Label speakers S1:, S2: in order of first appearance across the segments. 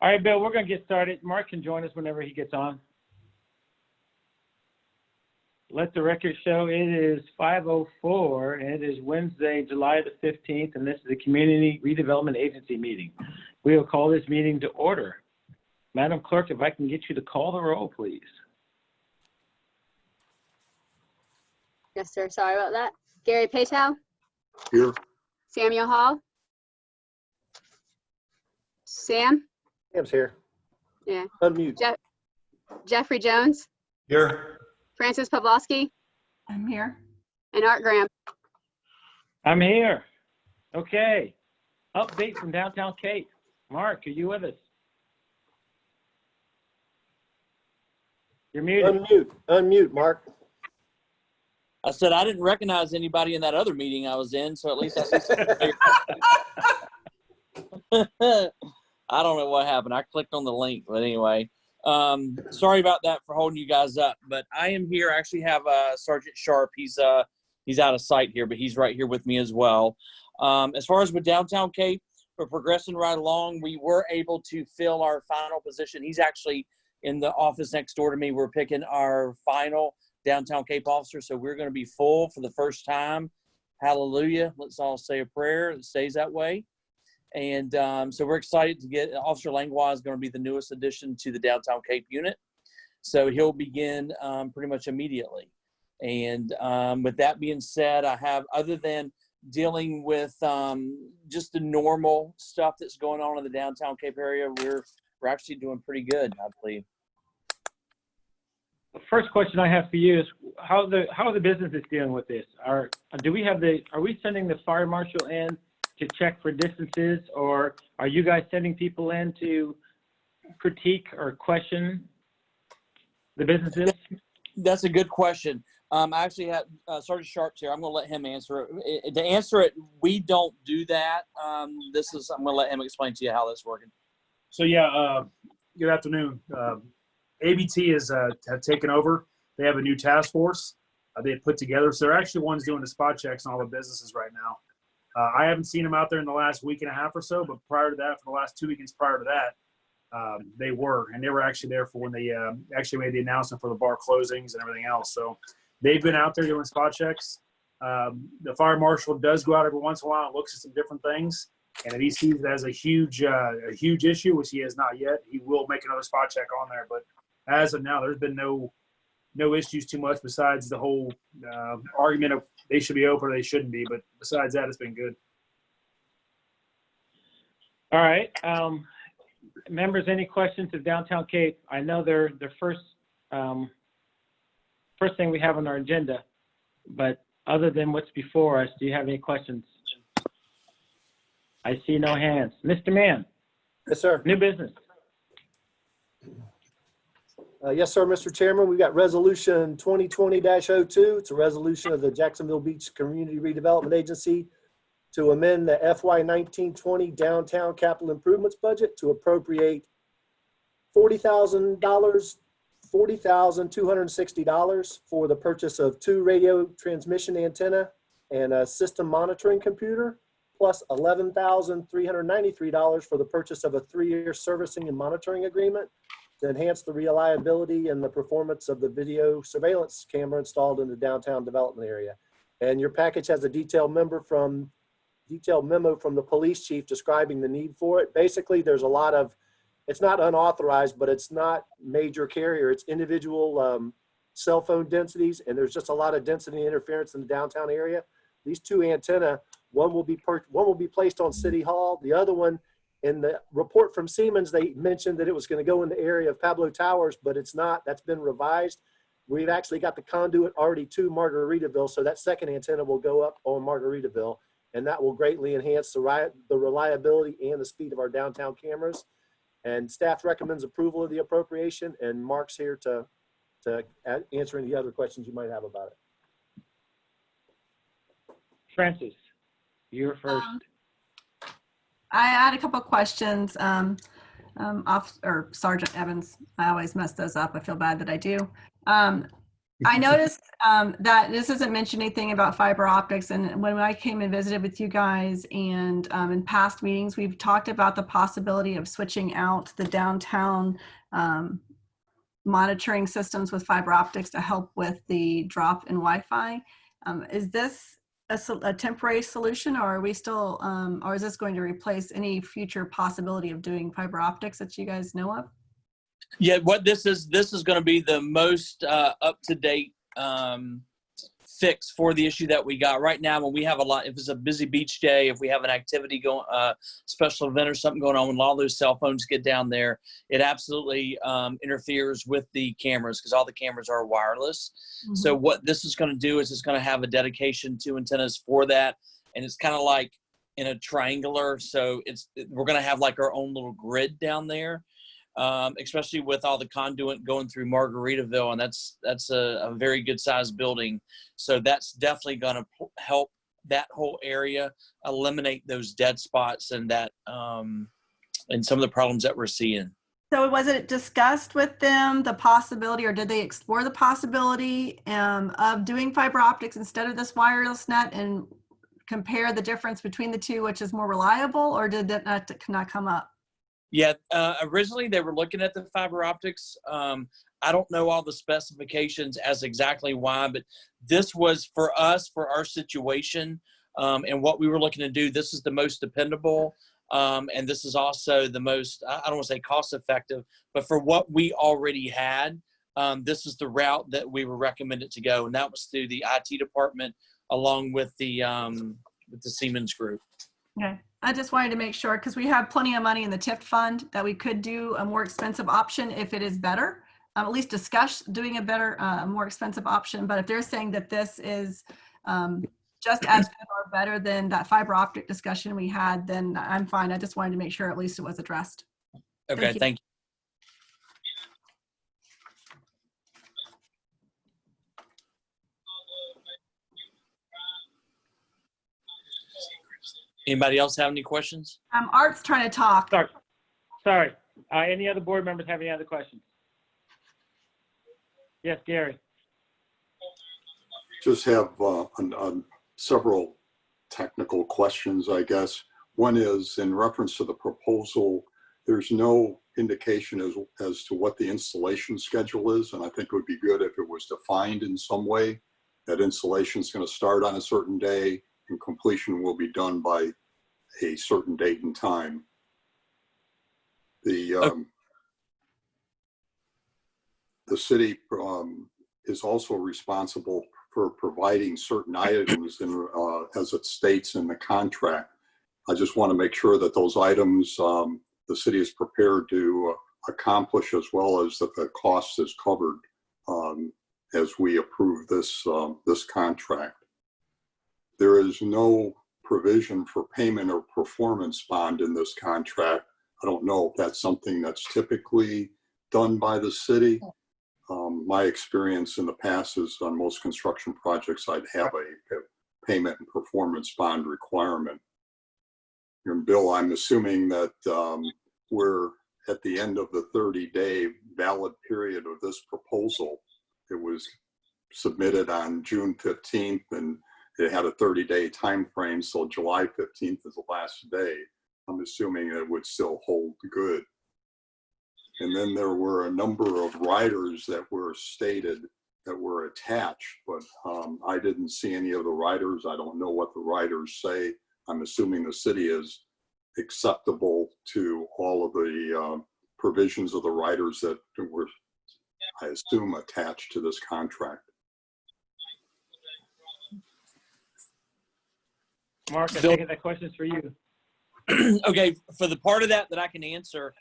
S1: All right, Bill, we're going to get started. Mark can join us whenever he gets on. Let the record show it is 5:04, and it is Wednesday, July the 15th, and this is the Community Redevelopment Agency meeting. We will call this meeting to order. Madam Clerk, if I can get you to call the roll, please.
S2: Yes, sir. Sorry about that. Gary Patow.
S3: Here.
S2: Samuel Hall. Sam.
S3: Sam's here.
S2: Yeah.
S3: Unmute.
S2: Jeffrey Jones.
S4: Here.
S2: Francis Pavlovsky.
S5: I'm here.
S2: And Art Graham.
S1: I'm here. Okay. Update from downtown Cape. Mark, are you with us? You're muted.
S3: Unmute, Mark.
S6: I said I didn't recognize anybody in that other meeting I was in, so at least I see something. I don't know what happened. I clicked on the link, but anyway. Sorry about that for holding you guys up, but I am here. I actually have Sergeant Sharp. He's out of sight here, but he's right here with me as well. As far as with downtown Cape, we're progressing right along. We were able to fill our final position. He's actually in the office next door to me. We're picking our final downtown Cape officer, so we're going to be full for the first time. Hallelujah. Let's all say a prayer. It stays that way. And so we're excited to get Officer Langlois is going to be the newest addition to the downtown Cape unit. So he'll begin pretty much immediately. And with that being said, I have, other than dealing with just the normal stuff that's going on in the downtown Cape area, we're actually doing pretty good, I believe.
S1: The first question I have for you is how are the businesses dealing with this? Are we sending the fire marshal in to check for distances, or are you guys sending people in to critique or question the businesses?
S6: That's a good question. I actually have Sergeant Sharp's here. I'm going to let him answer it. To answer it, we don't do that. I'm going to let him explain to you how that's working.
S4: So yeah, good afternoon. ABT have taken over. They have a new task force they have put together. So they're actually ones doing the spot checks on all the businesses right now. I haven't seen them out there in the last week and a half or so, but prior to that, for the last 2 weekends prior to that, they were actually there for when they actually made the announcement for the bar closings and everything else. So they've been out there doing spot checks. The fire marshal does go out every once in a while and looks at some different things. And if he sees it as a huge issue, which he has not yet, he will make another spot check on there. But as of now, there's been no issues too much besides the whole argument of they should be open or they shouldn't be. But besides that, it's been good.
S1: All right. Members, any questions of downtown Cape? I know they're the first thing we have on our agenda, but other than what's before us, do you have any questions? I see no hands. Mr. Mann.
S3: Yes, sir.
S1: New business.
S3: Yes, sir, Mr. Chairman. We've got Resolution 2020-02. It's a resolution of the Jacksonville Beach Community Redevelopment Agency to amend the FY 1920 downtown capital improvements budget to appropriate $40,260 for the purchase of 2 radio transmission antenna and a system monitoring computer, plus $11,393 for the purchase of a 3-year servicing and monitoring agreement to enhance the reliability and the performance of the video surveillance camera installed in the downtown development area. And your package has a detailed memo from the police chief describing the need for it. Basically, there's a lot of, it's not unauthorized, but it's not major carrier. It's individual cell phone densities, and there's just a lot of density interference in the downtown area. These 2 antenna, one will be placed on City Hall. The other one, in the report from Siemens, they mentioned that it was going to go in the area of Pablo Towers, but it's not. That's been revised. We've actually got the conduit already to Margaritaville, so that second antenna will go up on Margaritaville, and that will greatly enhance the reliability and the speed of our downtown cameras. And staff recommends approval of the appropriation, and Mark's here to answer any other questions you might have about it.
S1: Francis, you're first.
S5: I had a couple of questions. Sergeant Evans, I always mess those up. I feel bad that I do. I noticed that this doesn't mention anything about fiber optics. And when I came and visited with you guys and in past meetings, we've talked about the possibility of switching out the downtown monitoring systems with fiber optics to help with the drop in Wi-Fi. Is this a temporary solution, or are we still, or is this going to replace any future possibility of doing fiber optics that you guys know of?
S6: Yeah, what this is going to be the most up-to-date fix for the issue that we got right now. When we have if it's a busy beach day, if we have an activity going, special event or something going on, when all those cell phones get down there, it absolutely interferes with the cameras because all the cameras are wireless. Mm-hmm. So what this is going to do is it's going to have a dedication to antennas for that, and it's kind of like in a triangular. So we're going to have like our own little grid down there. Especially with all the conduit going through Margaritaville, and that's a very good sized building. So that's definitely going to help that whole area eliminate those dead spots and that and some of the problems that we're seeing.
S5: So was it discussed with them the possibility, or did they explore the possibility of doing fiber optics instead of this wireless net and compare the difference between the two, which is more reliable, or did that not come up?
S6: Yeah, originally they were looking at the fiber optics. I don't know all the specifications as exactly why, but this was for us, for our situation, and what we were looking to do. This is the most dependable, and this is also the most, I don't want to say cost effective, but for what we already had, this is the route that we were recommended to go, and that was through the IT department along with the Siemens group.
S5: Okay. I just wanted to make sure, because we have plenty of money in the TIF fund, that we could do a more expensive option if it is better. At least discuss doing a better, more expensive option. But if they're saying that this is just as good or better than that fiber optic discussion we had, then I'm fine. I just wanted to make sure at least it was addressed.
S6: Okay, thank you. Anybody else have any questions?
S5: Art's trying to talk.
S1: Sorry. Any other board members have any other questions? Yes, Gary.
S7: Just have several technical questions, I guess. One is in reference to the proposal, there's no indication as to what the installation schedule is, and I think it would be good if it was defined in some way that installation is going to start on a certain day and completion will be done by a certain date and time. The city is also responsible for providing certain items as it states in the contract. I just want to make sure that those items the city is prepared to accomplish, as well as that the cost is covered as we approve this contract. There is no provision for payment or performance bond in this contract. I don't know if that's something that's typically done by the city. My experience in the past is on most construction projects, I'd have a payment and performance bond requirement. And Bill, I'm assuming that we're at the end of the 30-day valid period of this proposal. It was submitted on June 15th and it had a 30-day time frame, so July 15th is the last day. I'm assuming it would still hold good. And then there were a number of riders that were stated that were attached, but I didn't see any of the riders. I don't know what the riders say. I'm assuming the city is acceptable to all of the provisions of the riders that were, I assume, attached to this contract.
S1: Mark, I think that question's for you.
S6: Okay, for the part of that I can answer,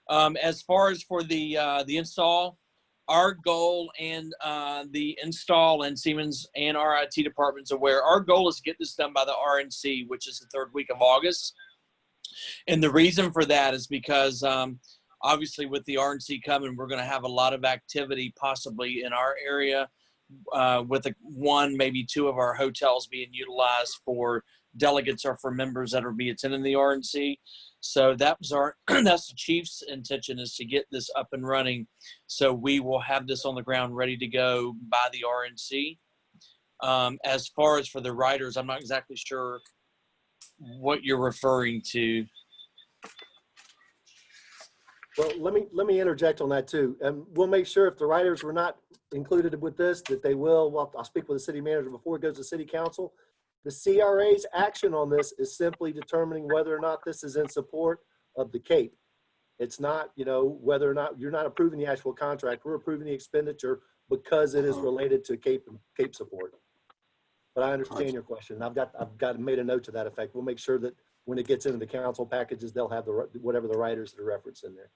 S6: as far as for the install, our goal, and the install and Siemens and our IT department's aware, our goal is to get this done by the RNC, which is the third week of August. And the reason for that is because obviously with the RNC coming, we're going to have a lot of activity possibly in our area with one, maybe two of our hotels being utilized for delegates are for members that will be attending the RNC. So that was that's the chief's intention, is to get this up and running. So we will have this on the ground ready to go by the RNC. As far as for the riders, I'm not exactly sure what you're referring to.
S3: Well, let me interject on that too. And we'll make sure if the riders were not included with this, that they will. Well, I'll speak with the city manager before it goes to city council. The CRA's action on this is simply determining whether or not this is in support of the Cape. It's not, you know, whether or not you're not approving the actual contract. We're approving the expenditure because it is related to Cape support. But I understand your question. I've got made a note to that effect. We'll make sure that when it gets into the council packages, they'll have whatever the riders that are referenced in there.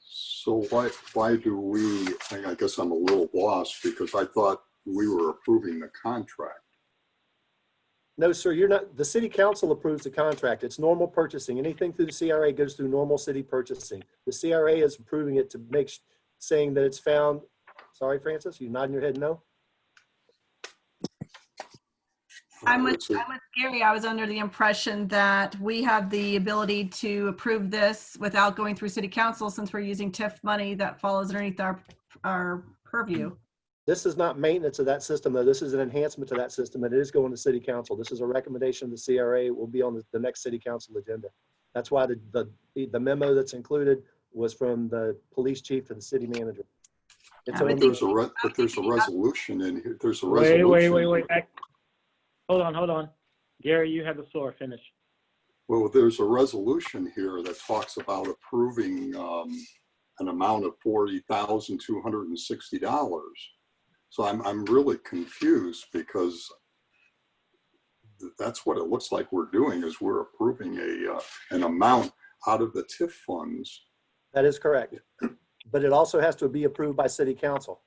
S7: So why do we, I guess I'm a little lost because I thought we were approving the contract.
S3: No, sir, you're not. The city council approves the contract. It's normal purchasing. Anything through the CRA goes through normal city purchasing. The CRA is approving it to make, saying that it's found. Sorry, Francis, you nodding your head no?
S5: I'm with Gary. I was under the impression that we have the ability to approve this without going through city council, since we're using TIF money that falls underneath our purview.
S3: This is not maintenance of that system, though. This is an enhancement to that system, and it is going to city council. This is a recommendation of the CRA. It will be on the next city council agenda. That's why the memo that's included was from the police chief to the city manager.
S7: But there's a resolution in here. There's a resolution.
S1: Wait. Hold on. Gary, you have the floor. Finish.
S7: Well, there's a resolution here that talks about approving an amount of $40,260. So I'm really confused because that's what it looks like we're doing, is we're approving an amount out of the TIF funds.
S3: That is correct. But it also has to be approved by city council.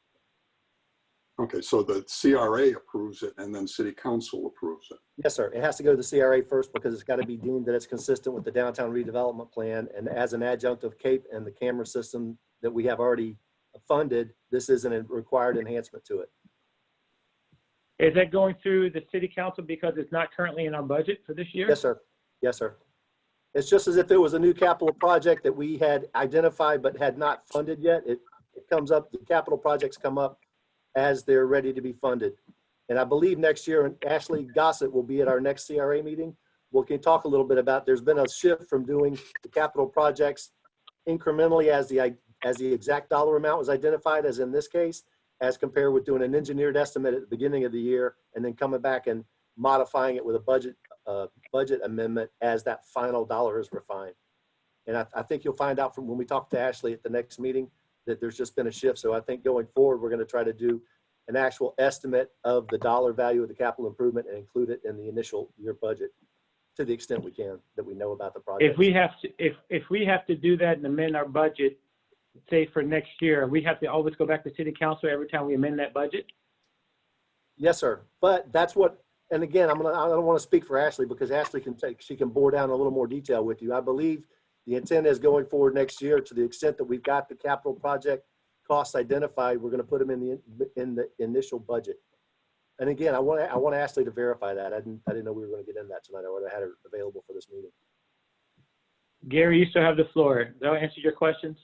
S7: Okay, so the CRA approves it and then city council approves it.
S3: Yes, sir. It has to go to the CRA first because it's got to be deemed that it's consistent with the downtown redevelopment plan. And as an adjunct of CAPE and the camera system that we have already funded, this is a required enhancement to it.
S1: Is that going through the city council because it's not currently in our budget for this year?
S3: Yes, sir. Yes, sir. It's just as if it was a new capital project that we had identified but had not funded yet. It comes up, the capital projects come up as they're ready to be funded. And I believe next year, and Ashley Gossett will be at our next CRA meeting. We can talk a little bit about, there's been a shift from doing the capital projects incrementally as the exact dollar amount was identified, as in this case, as compared with doing an engineered estimate at the beginning of the year and then coming back and modifying it with a budget amendment as that final dollar is refined. And I think you'll find out from when we talk to Ashley at the next meeting that there's just been a shift. So I think going forward, we're going to try to do an actual estimate of the dollar value of the capital improvement and include it in the initial year budget to the extent we can, that we know about the project.
S1: If we have to do that and amend our budget, say for next year, we have to always go back to city council every time we amend that budget?
S3: Yes, sir. But that's what, and again, I don't want to speak for Ashley because Ashley she can bore down a little more detail with you. I believe the intent is going forward next year, to the extent that we've got the capital project costs identified, we're going to put them in the initial budget. And again, I want Ashley to verify that. I didn't know we were going to get in that tonight. I would have had it available for this meeting.
S1: Gary, you still have the floor. Does that answer your questions?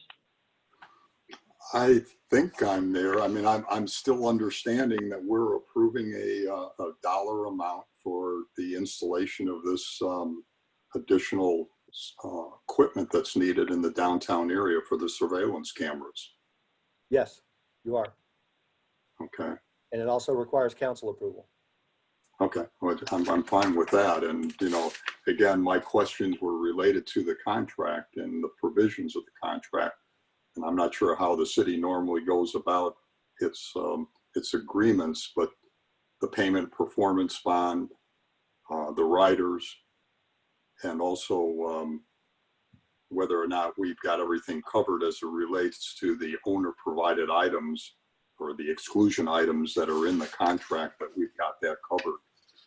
S7: I think I'm there. I mean, I'm still understanding that we're approving a dollar amount for the installation of this additional equipment that's needed in the downtown area for the surveillance cameras.
S3: Yes, you are.
S7: Okay.
S3: And it also requires council approval.
S7: Okay, well, I'm fine with that. And, you know, again, my questions were related to the contract and the provisions of the contract. And I'm not sure how the city normally goes about its agreements, but the payment performance bond, the riders, and also whether or not we've got everything covered as it relates to the owner provided items or the exclusion items that are in the contract, that we've got that covered.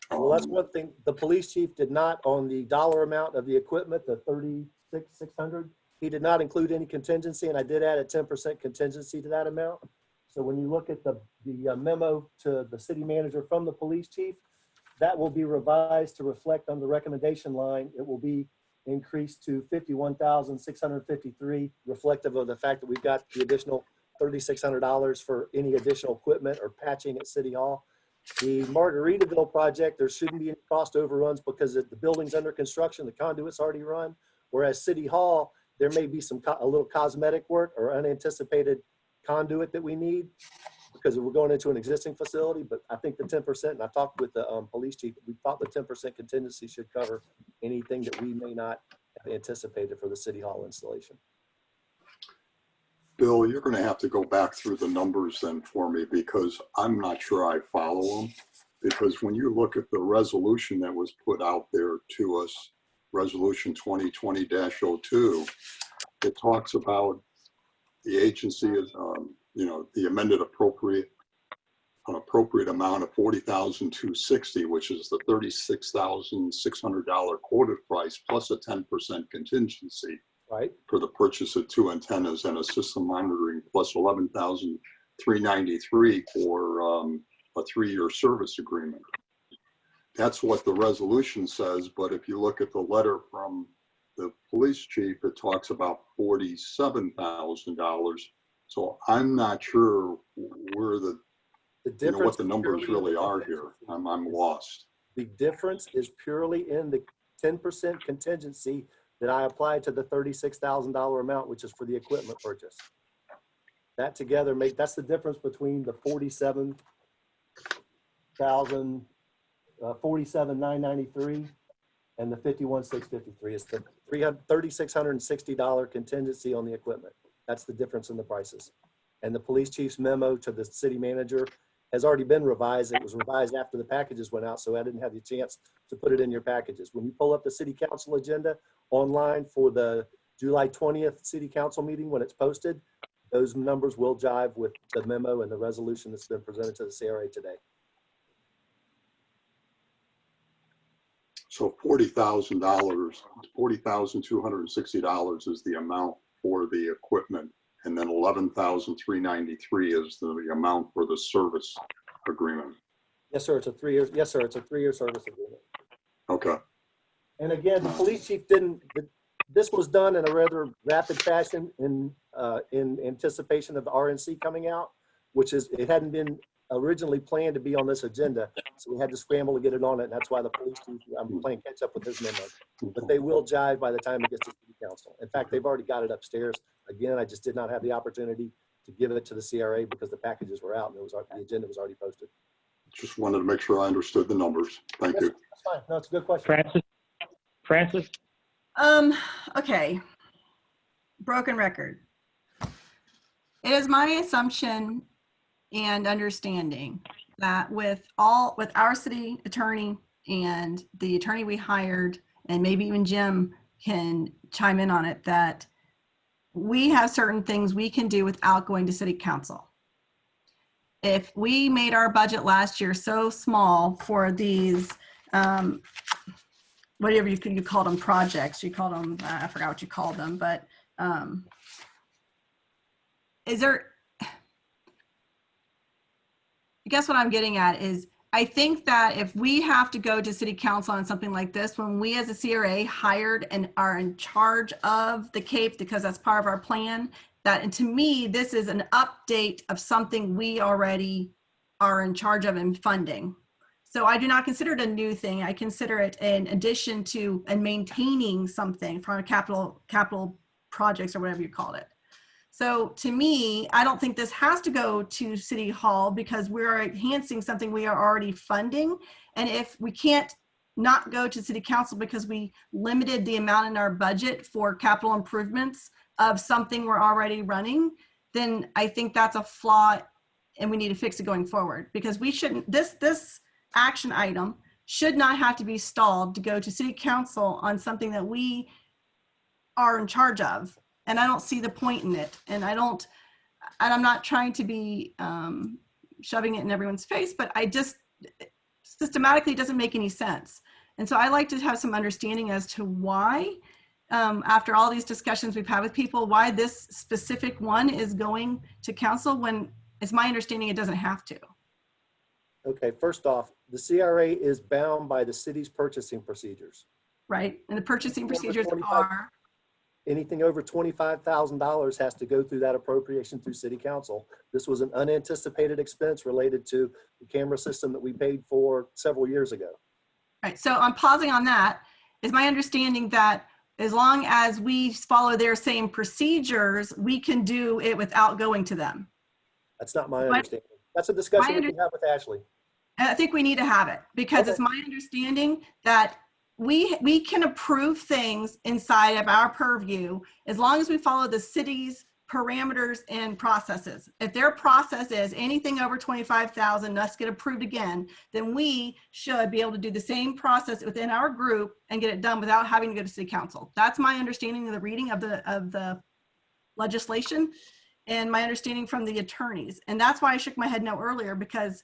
S3: Well, that's one thing. The police chief did not, on the dollar amount of the equipment, the $36,600, he did not include any contingency, and I did add a 10% contingency to that amount. So when you look at the memo to the city manager from the police chief, That will be revised to reflect on the recommendation line. It will be increased to $51,653, reflective of the fact that we've got the additional $3,600 for any additional equipment or patching at City Hall. The Margaritaville project, there shouldn't be any cost overruns because the building's under construction, the conduit's already run. Whereas City Hall, there may be a little cosmetic work or unanticipated conduit that we need because we're going into an existing facility. But I think the 10%, and I talked with the police chief, we thought the 10% contingency should cover anything that we may not have anticipated for the City Hall installation.
S7: Bill, you're going to have to go back through the numbers then for me because I'm not sure I follow them. Because when you look at the resolution that was put out there to us, Resolution 2020-02, it talks about the agency is, the amended appropriate amount of $40,260, which is the $36,600 quoted price plus a 10% contingency.
S3: Right.
S7: For the purchase of 2 antennas and a system monitoring plus $11,393 for a 3-year service agreement. That's what the resolution says, but if you look at the letter from the police chief, it talks about $47,000. So I'm not sure where what the numbers really are here. I'm lost.
S3: The difference is purely in the 10% contingency that I applied to the $36,000 amount, which is for the equipment purchase. That together that's the difference between the $47,993 and the $51,653. It's the $3,660 contingency on the equipment. That's the difference in the prices. And the police chief's memo to the city manager has already been revised. It was revised after the packages went out, so I didn't have the chance to put it in your packages. When you pull up the city council agenda online for the July 20th city council meeting, when it's posted, those numbers will jive with the memo and the resolution that's been presented to the CRA today.
S7: So $40,260 is the amount for the equipment, and then $11,393 is the amount for the service agreement.
S3: Yes, sir. It's a 3 year. Yes, sir. It's a 3-year service agreement.
S7: Okay.
S3: And again, the police chief this was done in a rather rapid fashion in anticipation of the RNC coming out, it hadn't been originally planned to be on this agenda. So we had to scramble to get it on it. And that's why the police chief, I'm playing catch up with his memo, but they will jive by the time it gets to city council. In fact, they've already got it upstairs. Again, I just did not have the opportunity to give it to the CRA because the packages were out and the agenda was already posted.
S7: Just wanted to make sure I understood the numbers. Thank you.
S3: That's fine. No, it's a good question.
S1: Francis?
S5: Okay. Broken record. It is my assumption and understanding that with our city attorney and the attorney we hired, and maybe even Jim can chime in on it, that we have certain things we can do without going to city council. If we made our budget last year so small for these, whatever you called them, projects, you called them, I forgot what you called them, but I guess what I'm getting at is, I think that if we have to go to city council on something like this, when we as a CRA hired and are in charge of the CAPE, because that's part of our plan, and to me, this is an update of something we already are in charge of in funding. So I do not consider it a new thing. I consider it an addition to and maintaining something from a capital projects or whatever you called it. So to me, I don't think this has to go to City Hall because we're enhancing something we are already funding. And if we can't not go to City Council because we limited the amount in our budget for capital improvements of something we're already running, then I think that's a flaw and we need to fix it going forward, because we shouldn't, this action item should not have to be stalled to go to City Council on something that we are in charge of. And I don't see the point in it. And I'm not trying to be shoving it in everyone's face, but systematically it doesn't make any sense. And so I like to have some understanding as to why, after all these discussions we've had with people, why this specific one is going to council when it's my understanding it doesn't have to.
S3: Okay, first off, the CRA is bound by the city's purchasing procedures.
S5: right? And the purchasing
S3: Number
S5: procedures
S3: 25.
S5: are,
S3: Anything over $25,000 has to go through that appropriation through city council. This was an unanticipated expense related to the camera system that we paid for several years ago.
S5: right, so I'm pausing on that. Is my understanding that as long as we follow their same procedures, we can do it without going to them?
S3: That's not my
S5: My-
S3: understanding. That's a discussion
S5: my
S3: we can have with Ashley.
S5: And I think we need to have it because
S3: Okay.
S5: it's my understanding that we can approve things inside of our purview as long as we follow the city's parameters and processes. If their process is anything over 25,000 must get approved again, then we should be able to do the same process within our group and get it done without having to go to city council. That's my understanding of the reading of the legislation and my understanding from the attorneys. And that's why I shook my head no earlier, because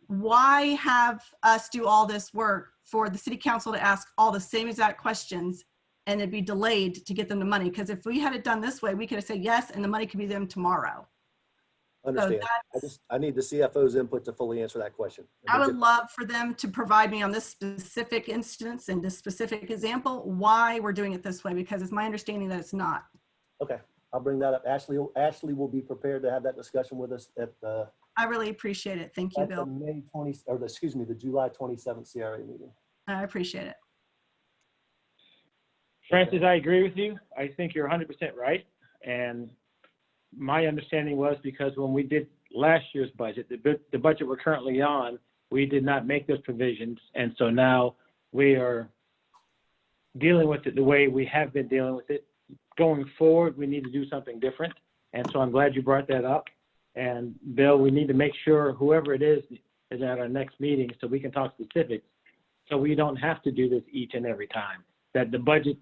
S5: why have us do all this work for the city council to ask all the same exact questions and it'd be delayed to get them the money? Because if we had it done this way, we could have said yes and the money could be them tomorrow.
S3: Understand. I need the CFO's input to fully answer that question.
S5: I would love for them to provide me on this specific instance and this specific example why we're doing it this way, because it's my understanding that it's not.
S3: Okay, I'll bring that up. Ashley will be prepared to have that discussion with us at the
S5: I really appreciate it. Thank you, Bill.
S3: the July 27th CRA meeting.
S5: I appreciate it.
S1: Francis, I agree with you. I think you're 100% right. And my understanding was because when we did last year's budget, the budget we're currently on, we did not make those provisions. And so now we are dealing with it the way we have been dealing with it. Going forward, we need to do something different. And so I'm glad you brought that up. And Bill, we need to make sure whoever it is at our next meeting so we can talk specifics. So we don't have to do this each and every time. That the budget,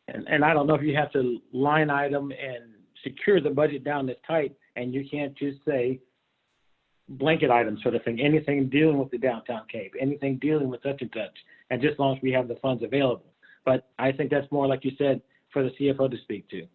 S1: and I don't know if you have to line item and secure the budget down this tight, and you can't just say blanket items sort of thing, anything dealing with the downtown Cape, anything dealing with such and such, and just as long as we have the funds available. But I think that's more, like you said, for the CFO to speak to.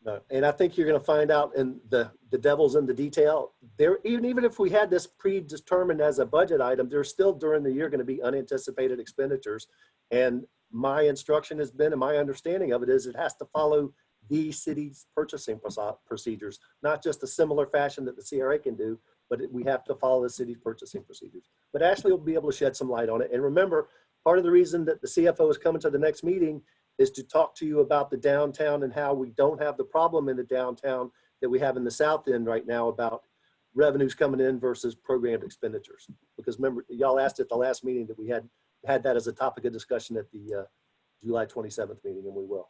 S3: No, and I think you're going to find out, and the devil's in the detail. There, even if we had this predetermined as a budget item, there's still during the year going to be unanticipated expenditures. And my instruction has been, and my understanding of it is, it has to follow the city's purchasing procedures, not just a similar fashion that the CRA can do, but we have to follow the city's purchasing procedures. But Ashley will be able to shed some light on it. And remember, part of the reason that the CFO is coming to the next meeting is to talk to you about the downtown and how we don't have the problem in the downtown that we have in the south end right now about revenues coming in versus programmed expenditures. Because remember, y'all asked at the last meeting that we had that as a topic of discussion at the July 27th meeting, and we will.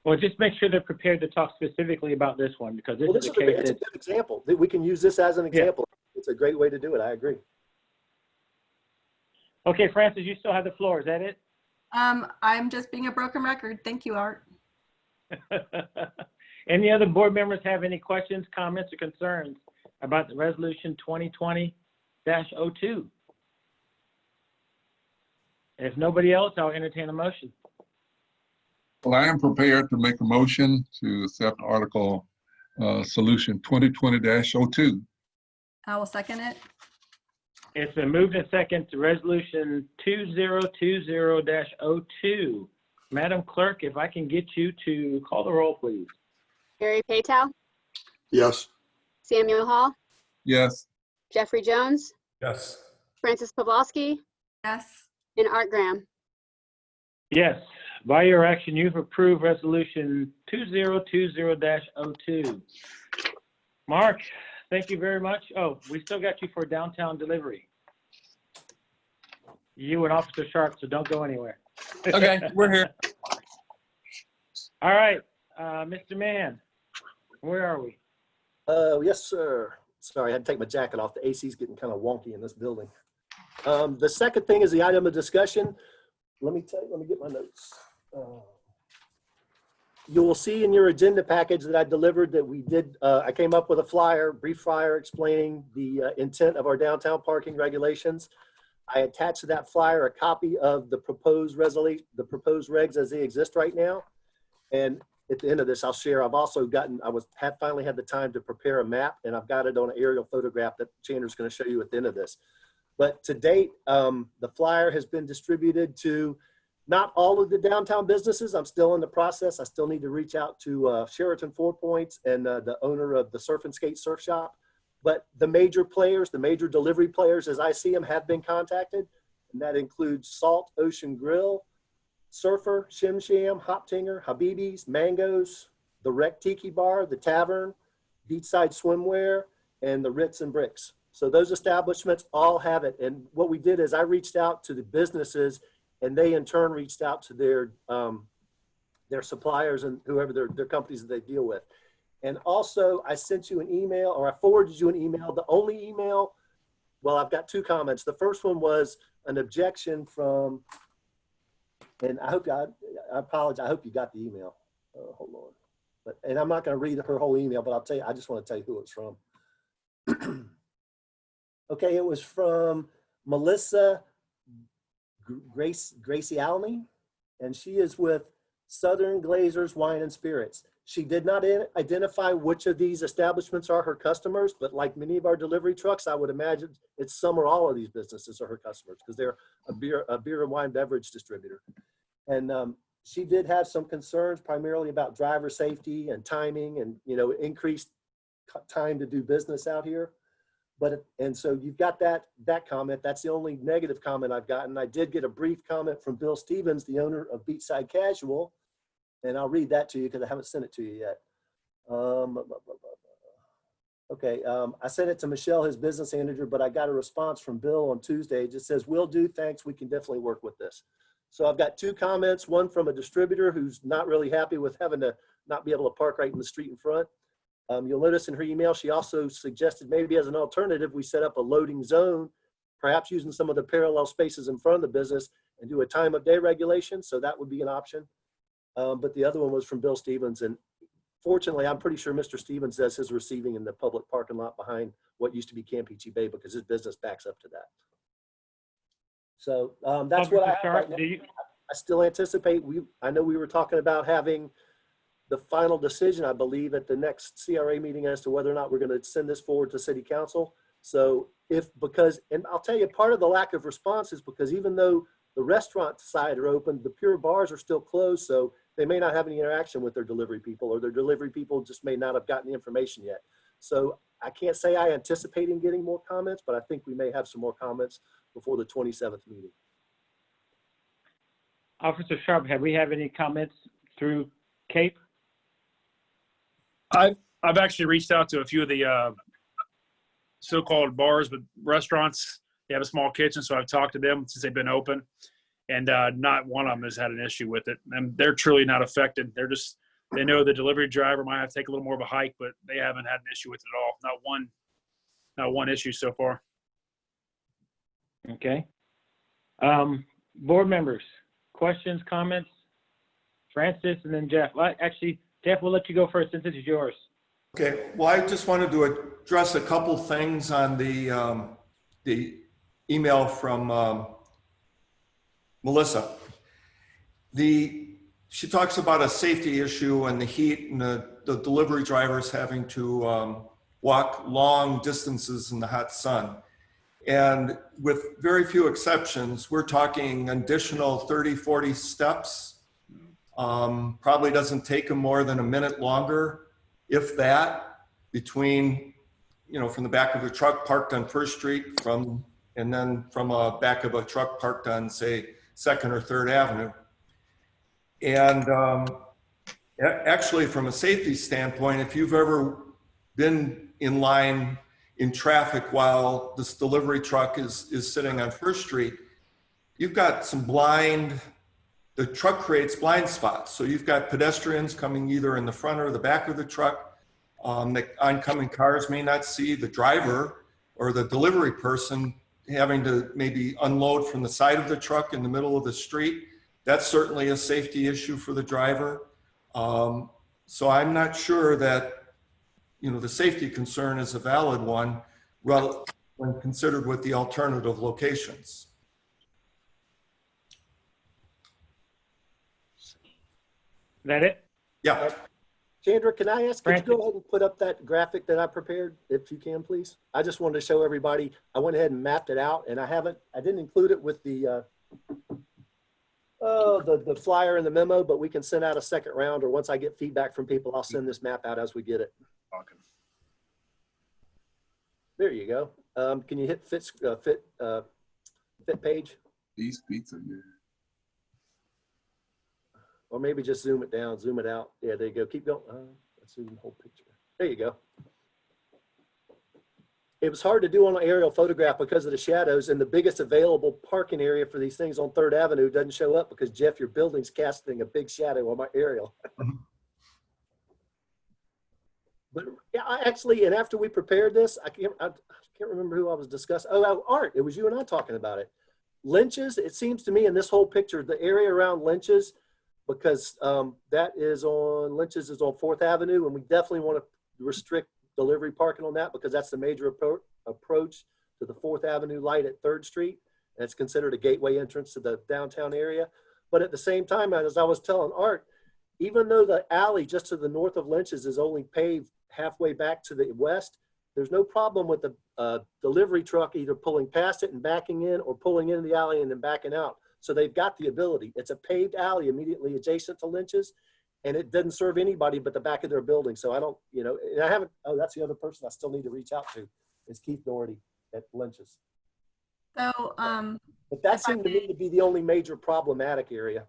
S1: Well, just make sure they're prepared to talk specifically about this one, because this is a case
S3: It's a
S1: that,
S3: good example. We can use this as an example. It's a great way to do it. I agree.
S1: okay, Francis, you still have the floor. Is that it?
S5: I'm just being a broken record. Thank you, Art.
S1: Any other board members have any questions, comments, or concerns about the resolution 2020-02? If nobody else, I'll entertain a motion.
S8: Well, I am prepared to make a motion to accept Article Solution 2020-02.
S5: I will second it.
S1: It's been moved and second to resolution 2020-02. Madam Clerk, if I can get you to call the roll, please.
S2: Gary Paytow,
S7: Yes.
S2: Samuel Hall,
S8: Yes.
S2: Jeffrey Jones,
S9: Yes.
S2: Francis Pawlowski,
S5: Yes.
S2: and Art Graham.
S1: Yes, by your action, you've approved resolution 2020-02. Mark, thank you very much. Oh, we still got you for downtown delivery. You and Officer Sharp, so don't go anywhere.
S6: Okay, we're here.
S1: All right, Mr. Mann, where are we?
S3: Yes, sir. Sorry, I had to take my jacket off. The AC's getting kind of wonky in this building. The second thing is the item of discussion. Let me get my notes. You will see in your agenda package that I delivered that we did, I came up with a brief flyer explaining the intent of our downtown parking regulations. I attached to that flyer a copy of the proposed resolution, the proposed regs as they exist right now. And at the end of this, I'll share, I've also gotten, finally had the time to prepare a map, and I've got it on an aerial photograph that Chandler's going to show you at the end of this. But to date, the flyer has been distributed to not all of the downtown businesses. I'm still in the process. I still need to reach out to Sheraton 4 Points and the owner of the Surf and Skate Surf Shop. But the major players, the major delivery players, as I see them, have been contacted. And that includes Salt Ocean Grill, Surfer, Shim Sham, Hop Tinger, Habibi's, Mangoes, the Wreck Tiki Bar, the Tavern, Beachside Swimwear, and the Ritz and Bricks. So those establishments all have it. And what we did is I reached out to the businesses, and they in turn reached out to their suppliers and whoever their companies that they deal with. And also I sent you an email, or I forwarded you an email. The only email, well, I've got two comments. The first one was an objection from, and I apologize. I hope you got the email. Hold on. And I'm not going to read her whole email, but I'll tell you, I just want to tell you who it's from. Okay, it was from Melissa Gracie Alney, and she is with Southern Glazers Wine and Spirits. She did not identify which of these establishments are her customers, but like many of our delivery trucks, I would imagine it's some or all of these businesses are her customers because they're a beer and wine beverage distributor. And she did have some concerns primarily about driver safety and timing and, you know, increased time to do business out here. And so you've got that comment. That's the only negative comment I've gotten. I did get a brief comment from Bill Stevens, the owner of Beachside Casual, and I'll read that to you because I haven't sent it to you yet. Okay, I sent it to Michelle, his business manager, but I got a response from Bill on Tuesday. It just says, "Will do, thanks. We can definitely work with this." So I've got two comments, one from a distributor who's not really happy with having to not be able to park right in the street in front. You'll notice in her email, she also suggested maybe as an alternative, we set up a loading zone, perhaps using some of the parallel spaces in front of the business and do a time of day regulation. So that would be an option. But the other one was from Bill Stevens. And fortunately, I'm pretty sure Mr. Stevens does his receiving in the public parking lot behind what used to be Campeche Bay because his business backs up to that. So that's what I have right now. I still anticipate, I know we were talking about having the final decision, I believe, at the next CRA meeting as to whether or not we're going to send this forward to City Council. So and I'll tell you, part of the lack of response is because even though the restaurant side are open, the pure bars are still closed. So they may not have any interaction with their delivery people, or their delivery people just may not have gotten the information yet. So I can't say I anticipate in getting more comments, but I think we may have some more comments before the 27th meeting.
S1: Officer Sharp, have we have any comments through Cape?
S4: I've actually reached out to a few of the so-called bars, but restaurants. They have a small kitchen, so I've talked to them since they've been open, and not one of them has had an issue with it. And they're truly not affected. They know the delivery driver might have to take a little more of a hike, but they haven't had an issue with it at all. Not one issue so far.
S1: Okay. Board members, questions, comments? Francis, and then Jeff. Well, actually, Jeff, we'll let you go first since this is yours.
S9: Okay, well, I just wanted to address a couple things on the email from Melissa. She talks about a safety issue and the heat and the delivery drivers having to walk long distances in the hot sun. And with very few exceptions, we're talking additional 30, 40 steps. Probably doesn't take them more than a minute longer, if that, between, from the back of the truck parked on First Street and then from a back of a truck parked on, say, 2nd or 3rd Avenue. And actually, from a safety standpoint, if you've ever been in line in traffic while this delivery truck is sitting on First Street, you've got the truck creates blind spots. So you've got pedestrians coming either in the front or the back of the truck. The oncoming cars may not see the driver or the delivery person having to maybe unload from the side of the truck in the middle of the street. That's certainly a safety issue for the driver. So I'm not sure that, the safety concern is a valid one when considered with the alternative locations.
S1: Is that it?
S9: Yeah.
S3: Chandra, can I ask you to
S1: Francis.
S3: go ahead and put up that graphic that I prepared, if you can, please? I just wanted to show everybody, I went ahead and mapped it out, and I didn't include it with the flyer and the memo, but we can send out a second round, or once I get feedback from people, I'll send this map out as we get it.
S4: Talking.
S3: There you go. Can you hit fit page?
S8: These pizza, yeah.
S3: Or maybe just zoom it down, zoom it out. Yeah, there you go. Keep going. Let's zoom the whole picture. There you go. It was hard to do on an aerial photograph because of the shadows, and the biggest available parking area for these things on 3rd Avenue doesn't show up because, Jeff, your building's casting a big shadow on my aerial. But yeah, I actually, and after we prepared this, I can't remember who I was discussing. Oh, Art, it was you and I talking about it. Lynch's, it seems to me in this whole picture, the area around Lynch's, because Lynch's is on 4th Avenue, and we definitely want to restrict delivery parking on that because that's the major approach to the 4th Avenue light at 3rd Street. And it's considered a gateway entrance to the downtown area. But at the same time, as I was telling Art, even though the alley just to the north of Lynch's is only paved halfway back to the west, there's no problem with the delivery truck either pulling past it and backing in or pulling into the alley and then backing out. So they've got the ability. It's a paved alley immediately adjacent to Lynch's, and it doesn't serve anybody but the back of their building. So I don't, and I haven't, that's the other person I still need to reach out to is Keith Doherty at Lynch's.
S5: So,
S3: But that seemed to me to be the only major problematic area.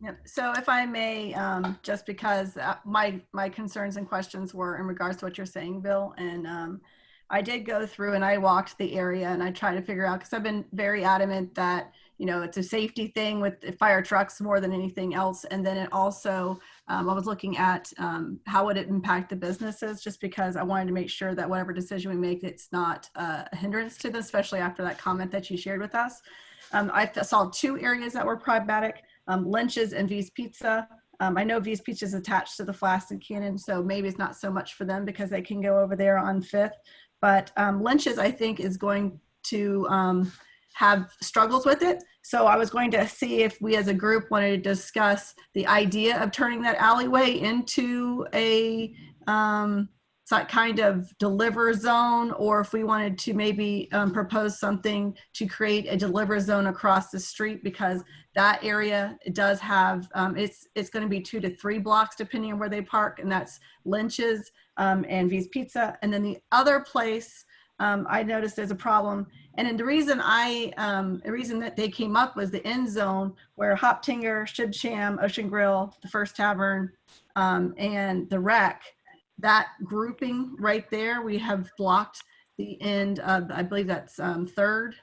S5: yeah. So if I may, just because my concerns and questions were in regards to what you're saying, Bill, and I did go through and I walked the area and I tried to figure out, because I've been very adamant that, it's a safety thing with fire trucks more than anything else. And then it also, I was looking at how would it impact the businesses, just because I wanted to make sure that whatever decision we make, it's not a hindrance to them, especially after that comment that you shared with us. I saw 2 areas that were problematic, Lynch's and V's Pizza. I know V's Pizza is attached to the Flask and Cannon, so maybe it's not so much for them because they can go over there on 5th. But Lynch's, I think, is going to have struggles with it. So I was going to see if we as a group wanted to discuss the idea of turning that alleyway into a kind of deliver zone, or if we wanted to maybe propose something to create a deliver zone across the street, because that area does have, it's going to be 2 to 3 blocks depending on where they park, and that's Lynch's and V's Pizza. And then the other place I noticed there's a problem, and then the reason that they came up was the end zone where Hoptinger, Shib Sham, Ocean Grill, the First Tavern, and the Rec. That grouping right there, we have blocked the end of, I believe that's 3rd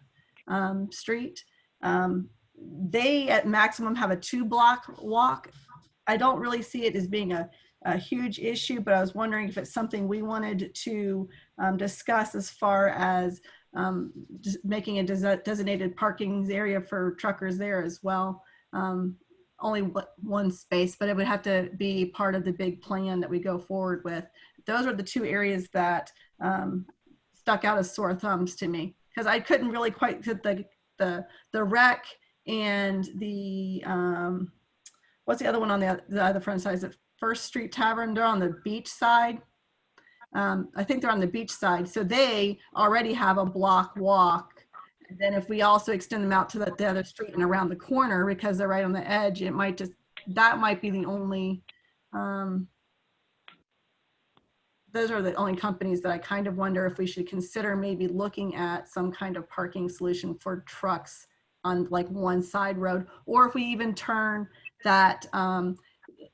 S5: Street. They at maximum have a 2-block walk. I don't really see it as being a huge issue, but I was wondering if it's something we wanted to discuss as far as just making a designated parking area for truckers there as well. Only 1 space, but it would have to be part of the big plan that we go forward with. Those are the 2 areas that stuck out as sore thumbs to me, because I couldn't really quite fit the Rec and the what's the other one on the other front side? Is it First Street Tavern? They're on the beach side. I think they're on the beach side, so they already have a block walk. And then if we also extend them out to the other street and around the corner, because they're right on the edge, it might that might be the only, those are the only companies that I kind of wonder if we should consider maybe looking at some kind of parking solution for trucks on like one side road, or if we even turn that,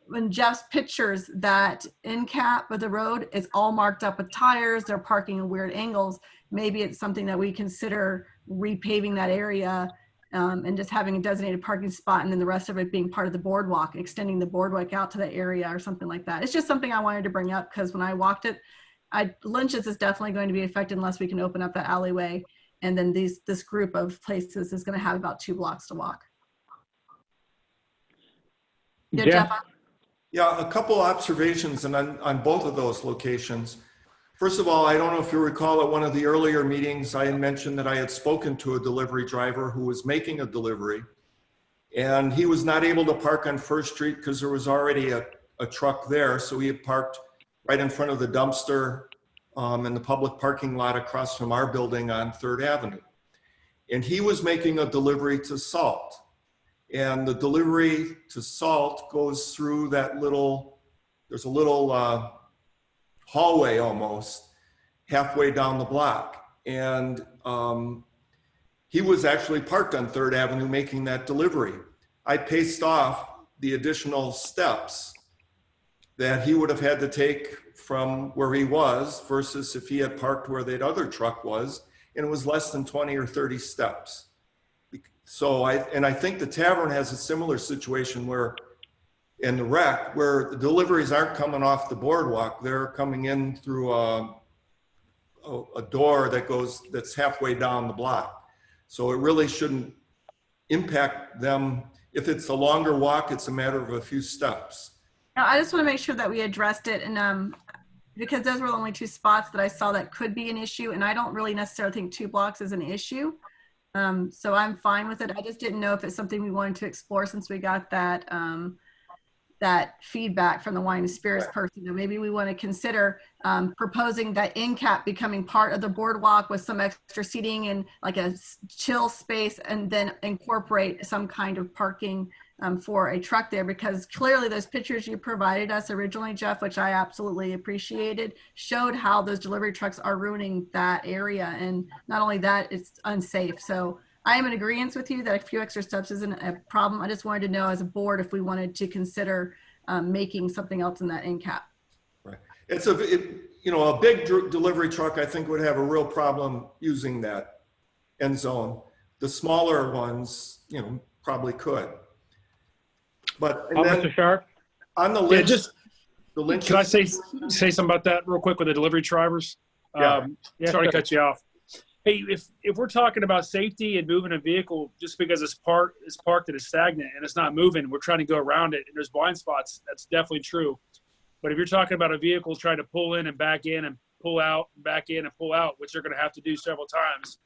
S5: when Jeff's pictures that end cap of the road is all marked up with tires, they're parking in weird angles. Maybe it's something that we consider repaving that area and just having a designated parking spot, and then the rest of it being part of the boardwalk, extending the boardwalk out to the area or something like that. It's just something I wanted to bring up, because when I walked it, Lynch's is definitely going to be affected unless we can open up that alleyway. And then this group of places is going to have about 2 blocks to walk. Yeah,
S1: Jeff?
S5: Jeff?
S9: Yeah, a couple observations and on both of those locations. First of all, I don't know if you recall at one of the earlier meetings, I had mentioned that I had spoken to a delivery driver who was making a delivery, and he was not able to park on First Street because there was already a a truck there. So he had parked right in front of the dumpster in the public parking lot across from our building on 3rd Avenue. And he was making a delivery to Salt. And the delivery to Salt goes through that little, there's a little hallway almost halfway down the block. And he was actually parked on 3rd Avenue making that delivery. I paced off the additional steps that he would have had to take from where he was versus if he had parked where that other truck was, and it was less than 20 or 30 steps. So I think the tavern has a similar situation where in the rec, where the deliveries aren't coming off the boardwalk, they're coming in through a door that's halfway down the block. So it really shouldn't impact them. If it's a longer walk, it's a matter of a few steps.
S5: Now, I just want to make sure that we addressed it, and because those were the only 2 spots that I saw that could be an issue, and I don't really necessarily think 2 blocks is an issue. So I'm fine with it. I just didn't know if it's something we wanted to explore since we got that that feedback from the wine and spirits person. And maybe we want to consider proposing that end cap becoming part of the boardwalk with some extra seating and like a chill space, and then incorporate some kind of parking for a truck there, because clearly those pictures you provided us originally, Jeff, which I absolutely appreciated, showed how those delivery trucks are ruining that area. And not only that, it's unsafe. So I am in agreement with you that a few extra steps isn't a problem. I just wanted to know as a board if we wanted to consider making something else in that end cap.
S9: Right. It's a big delivery truck, I think, would have a real problem using that end zone. The smaller ones, probably could. But
S1: Mr. Sharp?
S9: On the
S4: Yeah,
S9: lynch, the lynch.
S4: Can I say something about that real quick with the delivery drivers?
S9: Yeah.
S4: Sorry to cut you off. Hey, if we're talking about safety and moving a vehicle just because it's parked and it's stagnant and it's not moving, we're trying to go around it and there's blind spots, that's definitely true. But if you're talking about a vehicle trying to pull in and back in and pull out, back in and pull out, which they're going to have to do several times,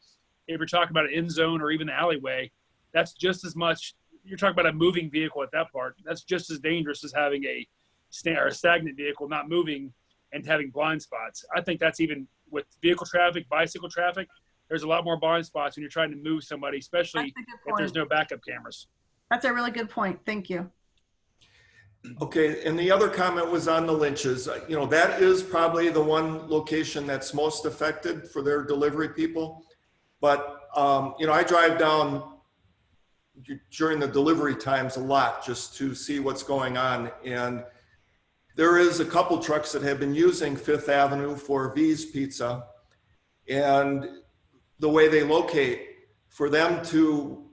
S4: if you're talking about an end zone or even the alleyway, that's just as much. You're talking about a moving vehicle at that part. That's just as dangerous as having a stagnant vehicle not moving and having blind spots. I think that's even with vehicle traffic, bicycle traffic, there's a lot more blind spots when you're trying to move somebody, especially if there's no backup cameras.
S5: That's a really good point. Thank you.
S9: Okay, and the other comment was on the lynches. That is probably the one location that's most affected for their delivery people. But, I drive down during the delivery times a lot just to see what's going on. And there is a couple trucks that have been using 5th Avenue for V's Pizza. And the way they locate, for them to,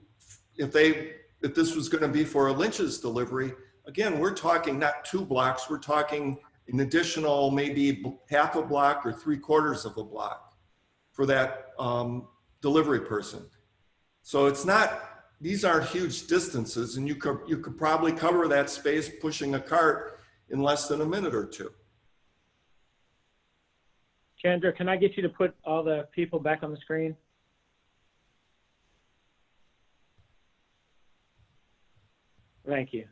S9: if this was going to be for a Lynch's delivery, again, we're talking not 2 blocks, we're talking an additional maybe half a block or 3/4 of a block for that delivery person. So these aren't huge distances, and you could probably cover that space pushing a cart in less than a minute or 2.
S1: Chandra, can I get you to put all the people back on the screen? Thank you.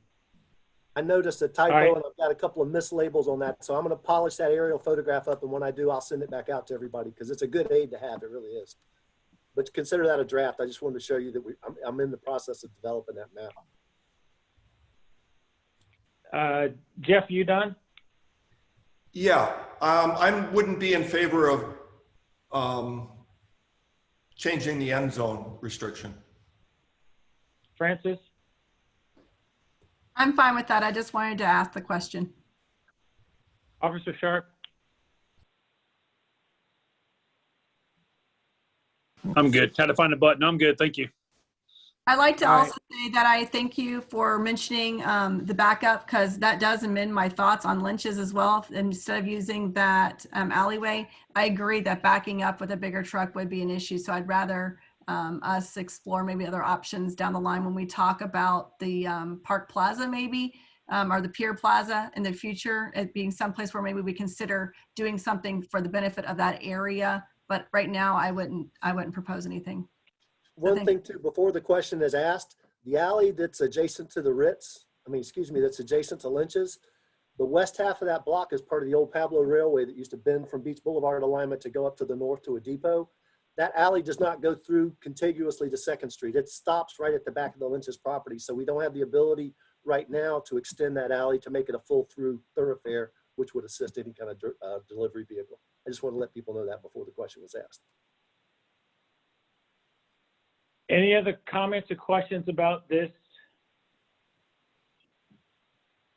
S3: I noticed a typo,
S1: All right.
S3: and I've got a couple of mislabels on that. So I'm going to polish that aerial photograph up, and when I do, I'll send it back out to everybody because it's a good aid to have. It really is. But consider that a draft. I just wanted to show you that I'm in the process of developing that map.
S1: Jeff, you done?
S9: Yeah, I wouldn't be in favor of changing the end zone restriction.
S1: Francis?
S5: I'm fine with that. I just wanted to ask the question.
S1: Officer Sharp?
S4: I'm good. Had to find a button. I'm good. Thank you.
S5: I'd like to
S1: All
S5: also say that I thank you for mentioning the backup, because that does amend my thoughts on lynches as well. Instead of using that alleyway, I agree that backing up with a bigger truck would be an issue. So I'd rather us explore maybe other options down the line when we talk about the Park Plaza maybe, or the Pier Plaza in the future, it being someplace where maybe we consider doing something for the benefit of that area. But right now I wouldn't propose anything.
S3: One thing too, before the question is asked, the alley that's adjacent to the Ritz, that's adjacent to Lynch's, The west half of that block is part of the old Pablo Railway that used to bend from Beach Boulevard alignment to go up to the north to a depot. That alley does not go through contiguously to 2nd Street. It stops right at the back of the Lynch's property. So we don't have the ability right now to extend that alley to make it a full through thoroughfare, which would assist any kind of delivery vehicle. I just want to let people know that before the question was asked.
S1: Any other comments or questions about this?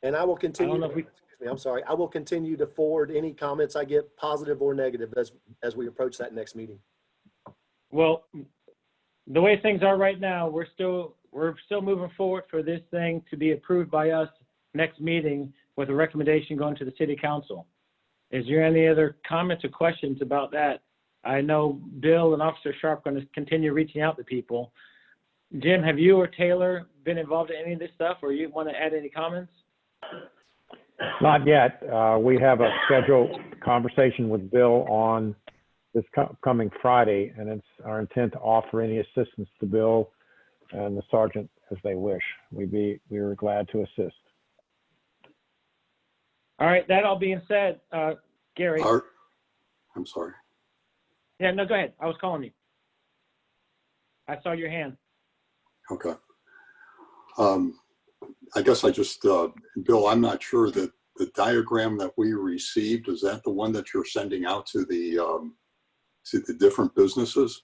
S3: And I will continue.
S1: I don't know if we-
S3: Excuse me, I'm sorry. I will continue to forward any comments I get, positive or negative, as we approach that next meeting.
S1: Well, the way things are right now, we're still moving forward for this thing to be approved by us next meeting with a recommendation going to the city council. Is there any other comments or questions about that? I know Bill and Officer Sharp are going to continue reaching out to people. Jim, have you or Taylor been involved in any of this stuff, or you want to add any comments?
S10: Not yet. We have a scheduled conversation with Bill on this coming Friday, and it's our intent to offer any assistance to Bill and the sergeant as they wish. We are glad to assist.
S1: All right, that all being said, Gary.
S7: Art, I'm sorry.
S1: Yeah, no, go ahead. I was calling you. I saw your hand.
S7: Okay. I guess I just, Bill, I'm not sure that the diagram that we received, is that the one that you're sending out to the different businesses?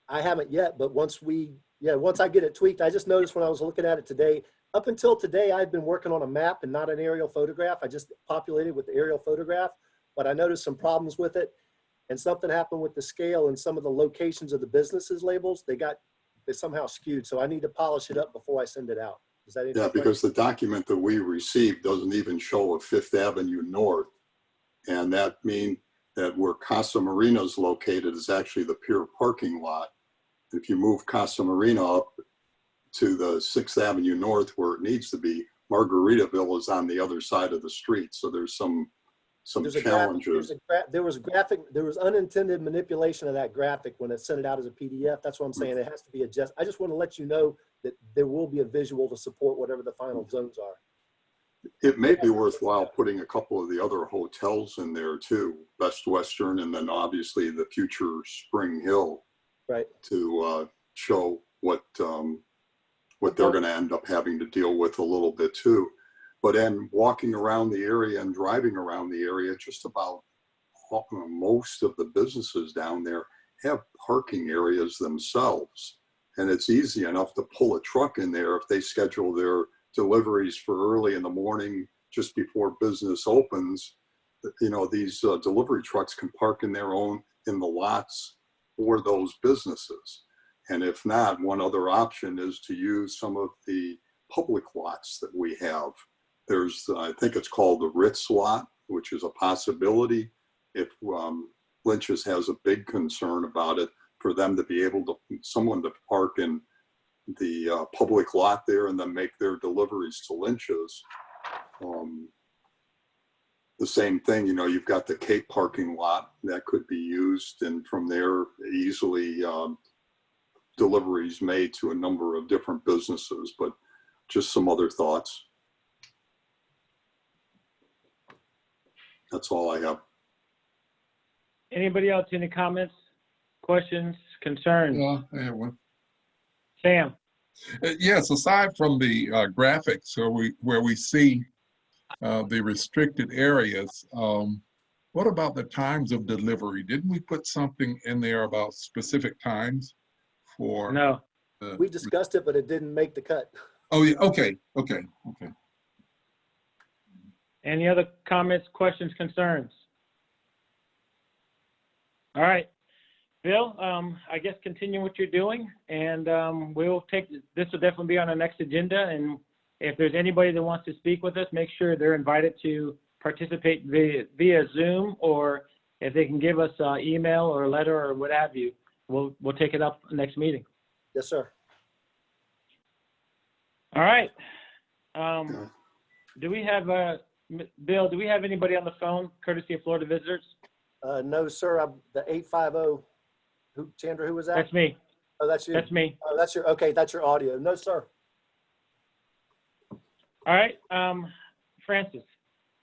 S3: I haven't yet, but once I get it tweaked, I just noticed when I was looking at it today, up until today, I've been working on a map and not an aerial photograph. I just populated with the aerial photograph, but I noticed some problems with it, and something happened with the scale and some of the locations of the businesses labels. They somehow skewed, so I need to polish it up before I send it out. Is that
S7: Yeah, because the document that we received doesn't even show a 5th Avenue North. And that means that where Casa Marina is located is actually the pier parking lot. If you move Casa Marina up to the 6th Avenue North where it needs to be, Margaritaville is on the other side of the street. So there's some challenges.
S3: There was unintended manipulation of that graphic when it sent it out as a PDF. That's what I'm saying. It has to be adjusted. I just want to let you know that there will be a visual to support whatever the final zones are.
S7: It may be worthwhile putting a couple of the other hotels in there too, Best Western, and then obviously the future Spring Hill,
S3: right?
S7: To show what they're going to end up having to deal with a little bit too. But then walking around the area and driving around the area, just about most of the businesses down there have parking areas themselves. And it's easy enough to pull a truck in there if they schedule their deliveries for early in the morning, just before business opens. You know, these delivery trucks can park in the lots for those businesses. And if not, one other option is to use some of the public lots that we have. There's, I think it's called the Ritz lot, which is a possibility. If Lynch's has a big concern about it, for them to be able to, someone to park in the public lot there and then make their deliveries to Lynch's. The same thing, you know, you've got the Cape parking lot that could be used, and from there easily deliveries made to a number of different businesses, but just some other thoughts. That's all I have.
S1: Anybody else, any comments, questions, concerns?
S8: I have one.
S1: Sam?
S8: Yes, aside from the graphics where we see the restricted areas, what about the times of delivery? Didn't we put something in there about specific times for?
S1: No.
S3: We discussed it, but it didn't make the cut.
S8: Oh, yeah, okay.
S1: Any other comments, questions, concerns? All right. Bill, I guess continue what you're doing, and we'll take, this will definitely be on our next agenda, and if there's anybody that wants to speak with us, make sure they're invited to participate via Zoom, or if they can give us an email or a letter or what have you, we'll take it up next meeting.
S3: Yes, sir.
S1: All right. Do we have, Bill, do we have anybody on the phone, courtesy of Florida visitors?
S3: No, sir. The 850. Chandra, who was that?
S1: That's me.
S3: Oh, that's you.
S1: That's me.
S3: Oh, that's your, okay. That's your audio. No, sir.
S1: All right. Francis,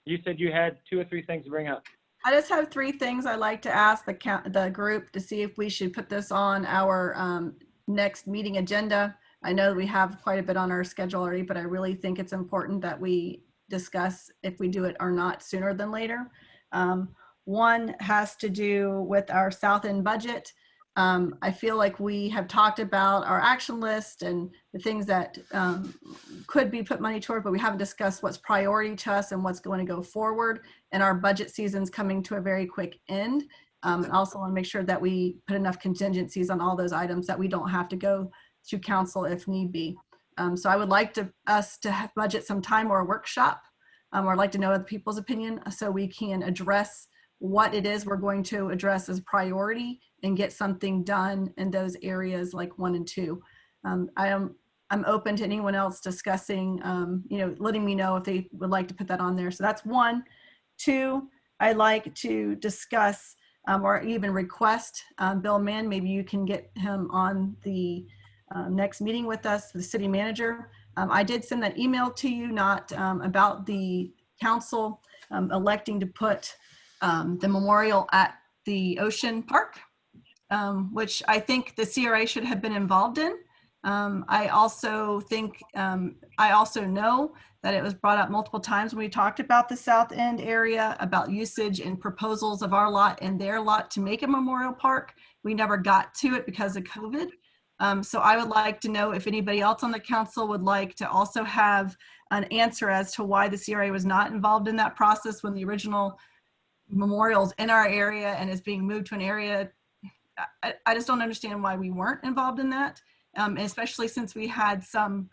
S1: you said you had 2 or 3 things to bring up.
S5: I just have 3 things I'd like to ask the group to see if we should put this on our next meeting agenda. I know we have quite a bit on our schedule already, but I really think it's important that we discuss if we do it or not sooner than later. One has to do with our South End budget. I feel like we have talked about our action list and the things that could be put money toward, but we haven't discussed what's priority to us and what's going to go forward. And our budget season's coming to a very quick end. And also want to make sure that we put enough contingencies on all those items that we don't have to go to council if need be. So I would like us to have budget some time or a workshop, or I'd like to know other people's opinion so we can address what it is we're going to address as priority and get something done in those areas like 1 and 2. I'm open to anyone else discussing, letting me know if they would like to put that on there. So that's 1. 2, I'd like to discuss or even request Bill Mann, maybe you can get him on the next meeting with us, the city manager. I did send that email to you, not about the council electing to put the memorial at the Ocean Park, which I think the CRA should have been involved in. I also know that it was brought up multiple times when we talked about the South End area, about usage and proposals of our lot and their lot to make a memorial park. We never got to it because of COVID. So I would like to know if anybody else on the council would like to also have an answer as to why the CRA was not involved in that process when the original memorial's in our area and is being moved to an area. I just don't understand why we weren't involved in that, especially since we had some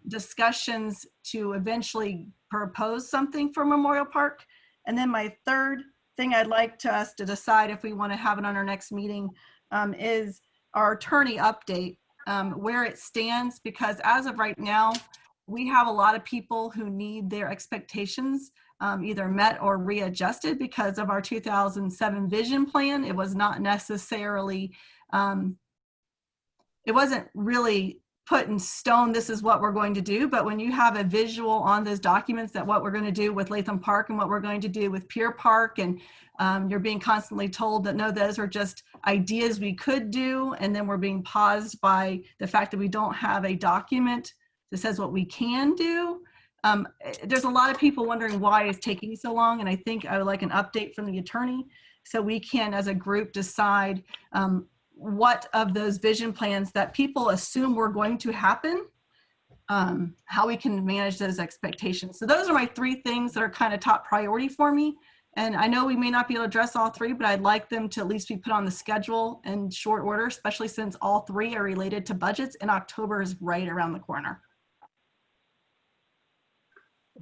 S5: discussions to eventually propose something for Memorial Park. And then my third thing I'd like us to decide if we want to have it on our next meeting is our attorney update, where it stands, because as of right now, we have a lot of people who need their expectations either met or readjusted because of our 2007 vision plan. It was not necessarily, it wasn't really put in stone, this is what we're going to do. But when you have a visual on those documents that what we're going to do with Latham Park and what we're going to do with Pier Park, and you're being constantly told that no, those are just ideas we could do, and then we're being paused by the fact that we don't have a document that says what we can do. There's a lot of people wondering why it's taking so long, and I think I would like an update from the attorney so we can, as a group, decide what of those vision plans that people assume were going to happen, how we can manage those expectations. So those are my 3 things that are kind of top priority for me. And I know we may not be able to address all 3, but I'd like them to at least be put on the schedule in short order, especially since all 3 are related to budgets and October is right around the corner.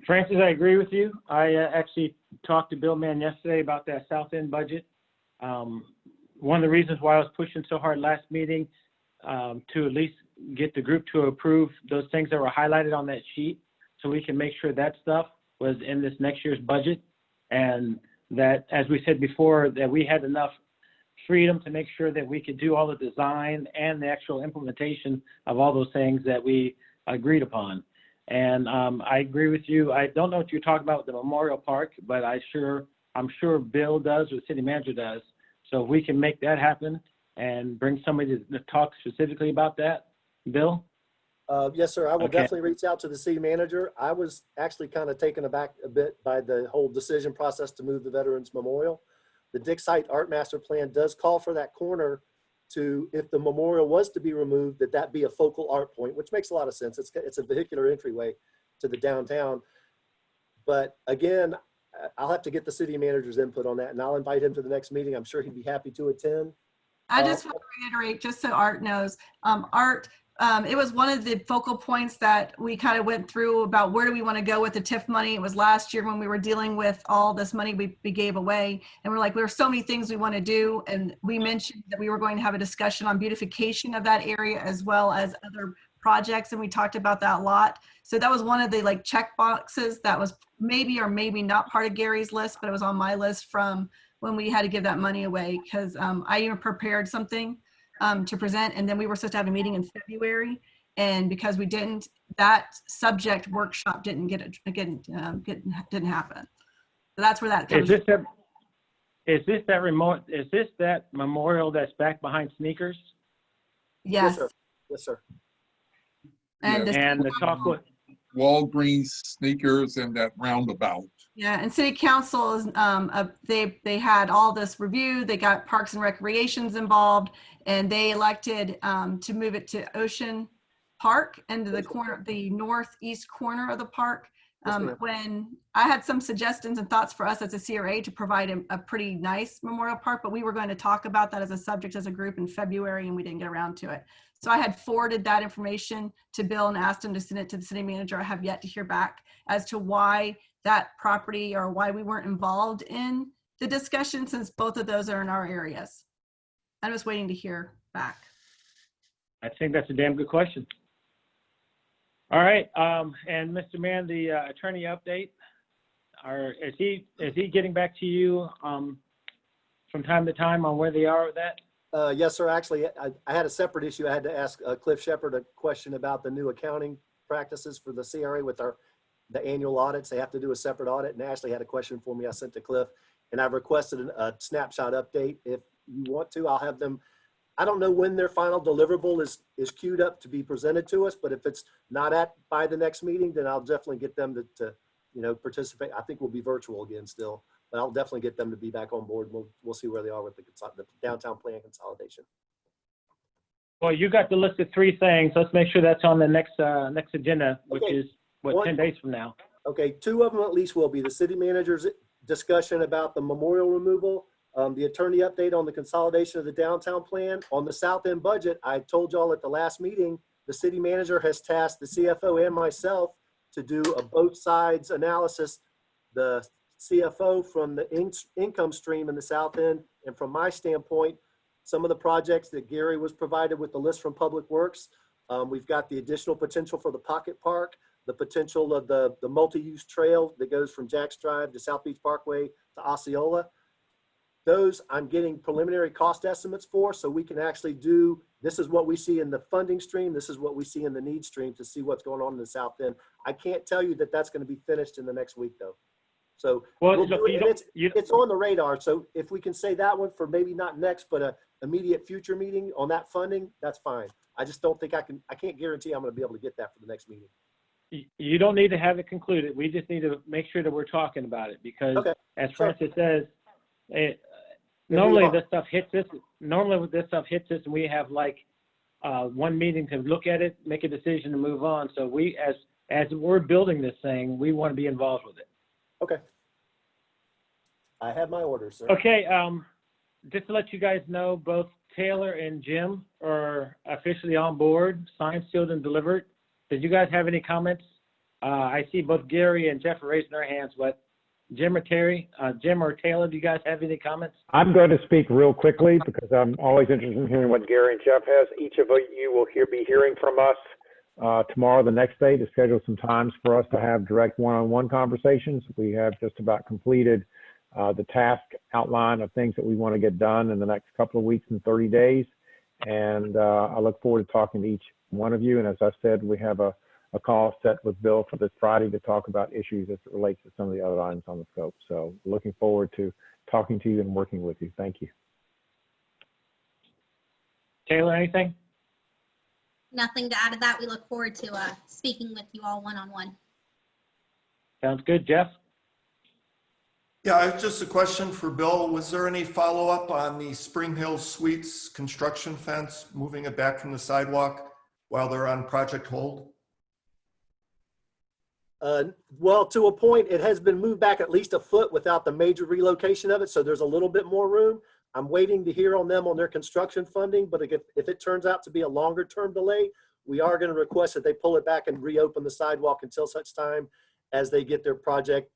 S1: Francis, I agree with you. I actually talked to Bill Mann yesterday about that South End budget. One of the reasons why I was pushing so hard last meeting to at least get the group to approve those things that were highlighted on that sheet so we can make sure that stuff was in this next year's budget, and that, as we said before, that we had enough freedom to make sure that we could do all the design and the actual implementation of all those things that we agreed upon. And I agree with you. I don't know what you're talking about with the Memorial Park, but I'm sure Bill does or the city manager does. So if we can make that happen and bring somebody to talk specifically about that, Bill?
S3: Yes, sir. I will
S1: Okay.
S3: definitely reach out to the city manager. I was actually kind of taken aback a bit by the whole decision process to move the Veterans Memorial. The Dick Site Art Master Plan does call for that corner to, if the memorial was to be removed, that be a focal art point, which makes a lot of sense. It's a vehicular entryway to the downtown. But again, I'll have to get the city manager's input on that, and I'll invite him to the next meeting. I'm sure he'd be happy to attend.
S5: I just want to reiterate, just so Art knows, Art, it was one of the focal points that we kind of went through about where do we want to go with the TIF money. It was last year when we were dealing with all this money we gave away, and we're like, there are so many things we want to do, and we mentioned that we were going to have a discussion on beautification of that area as well as other projects, and we talked about that a lot. So that was one of the check boxes that was maybe or maybe not part of Gary's list, but it was on my list from when we had to give that money away, because I even prepared something to present, and then we were supposed to have a meeting in February, And because we didn't, that subject workshop didn't didn't happen. So that's where that comes.
S1: Is this that memorial that's back behind Sneakers?
S5: Yes.
S3: sir. Yes, sir.
S5: And
S8: Yes.
S1: And the talk was,
S8: Walgreens, Sneakers, and that roundabout.
S5: yeah, and city council is, they had all this review, they got Parks and Recreations involved, and they elected to move it to Ocean Park into the corner, the northeast corner of the park.
S3: Yes, ma'am.
S5: When I had some suggestions and thoughts for us as a CRA to provide a pretty nice memorial park, but we were going to talk about that as a subject as a group in February, and we didn't get around to it. So I had forwarded that information to Bill and asked him to send it to the city manager. I have yet to hear back as to why that property or why we weren't involved in the discussion, since both of those are in our areas. I'm just waiting to hear back.
S1: I think that's a damn good question. All right, and Mr. Mann, the attorney update, is he getting back to you from time to time on where they are with that?
S3: Yes, sir. Actually, I had a separate issue. I had to ask Cliff Shepard a question about the new accounting practices for the CRA with the annual audits. They have to do a separate audit, and Ashley had a question for me I sent to Cliff, and I've requested a snapshot update. If you want to, I'll have them. I don't know when their final deliverable is queued up to be presented to us, but if it's not by the next meeting, then I'll definitely get them to participate. I think we'll be virtual again still, but I'll definitely get them to be back on board. We'll see where they are with the downtown plan consolidation.
S1: Well, you got the list of 3 things. Let's make sure that's on the next agenda, which
S3: Okay.
S1: is, what, 10 days from now?
S3: Okay, 2 of them at least will be the city manager's discussion about the memorial removal, the attorney update on the consolidation of the downtown plan. On the south end budget, I told y'all at the last meeting, the city manager has tasked the CFO and myself to do a both sides analysis, the CFO from the income stream in the south end, and from my standpoint, some of the projects that Gary was provided with the list from Public Works. We've got the additional potential for the Pocket Park, the potential of the multi-use trail that goes from Jacks Drive to South Beach Parkway to Osceola. Those I'm getting preliminary cost estimates for, so we can actually do, this is what we see in the funding stream, this is what we see in the need stream to see what's going on in the south end. I can't tell you that that's going to be finished in the next week though. So
S1: Well,
S3: we'll do it, and
S1: you
S3: it's on the radar. So if we can say that one for maybe not next, but a immediate future meeting on that funding, that's fine. I just don't think I can't guarantee I'm going to be able to get that for the next meeting.
S1: you don't need to have it concluded. We just need to make sure that we're talking about it because,
S3: Okay,
S1: as
S3: sure.
S1: Francis says, normally this stuff hits us. Normally this stuff hits us, and we have like 1 meeting to look at it, make a decision, and move on. So we, as we're building this thing, we want to be involved with it.
S3: Okay. I have my orders, sir.
S1: Okay, just to let you guys know, both Taylor and Jim are officially on board, signed, sealed, and delivered. Did you guys have any comments? I see both Gary and Jeff are raising their hands, but Jim or Taylor, do you guys have any comments?
S10: I'm going to speak real quickly because I'm always interested in hearing what Gary and Jeff has. Each of you will be hearing from us tomorrow, the next day, to schedule some times for us to have direct one-on-one conversations. We have just about completed the task outline of things that we want to get done in the next couple of weeks and 30 days. And I look forward to talking to each one of you. And as I said, we have a call set with Bill for this Friday to talk about issues as it relates to some of the other items on the scope. So looking forward to talking to you and working with you. Thank you.
S1: Taylor, anything?
S11: Nothing to add to that. We look forward to speaking with you all one-on-one.
S1: Sounds good. Jeff?
S9: Yeah, I have just a question for Bill. Was there any follow-up on the Spring Hill Suites construction fence, moving it back from the sidewalk while they're on project hold?
S3: Well, to a point, it has been moved back at least a foot without the major relocation of it, so there's a little bit more room. I'm waiting to hear on them on their construction funding, but if it turns out to be a longer term delay, we are going to request that they pull it back and reopen the sidewalk until such time as they get their project,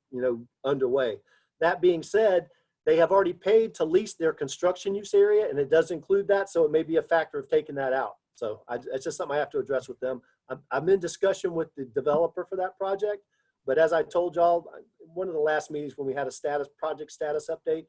S3: underway. That being said, they have already paid to lease their construction use area, and it does include that, so it may be a factor of taking that out. So it's just something I have to address with them. I'm in discussion with the developer for that project, but as I told y'all, one of the last meetings when we had a project status update,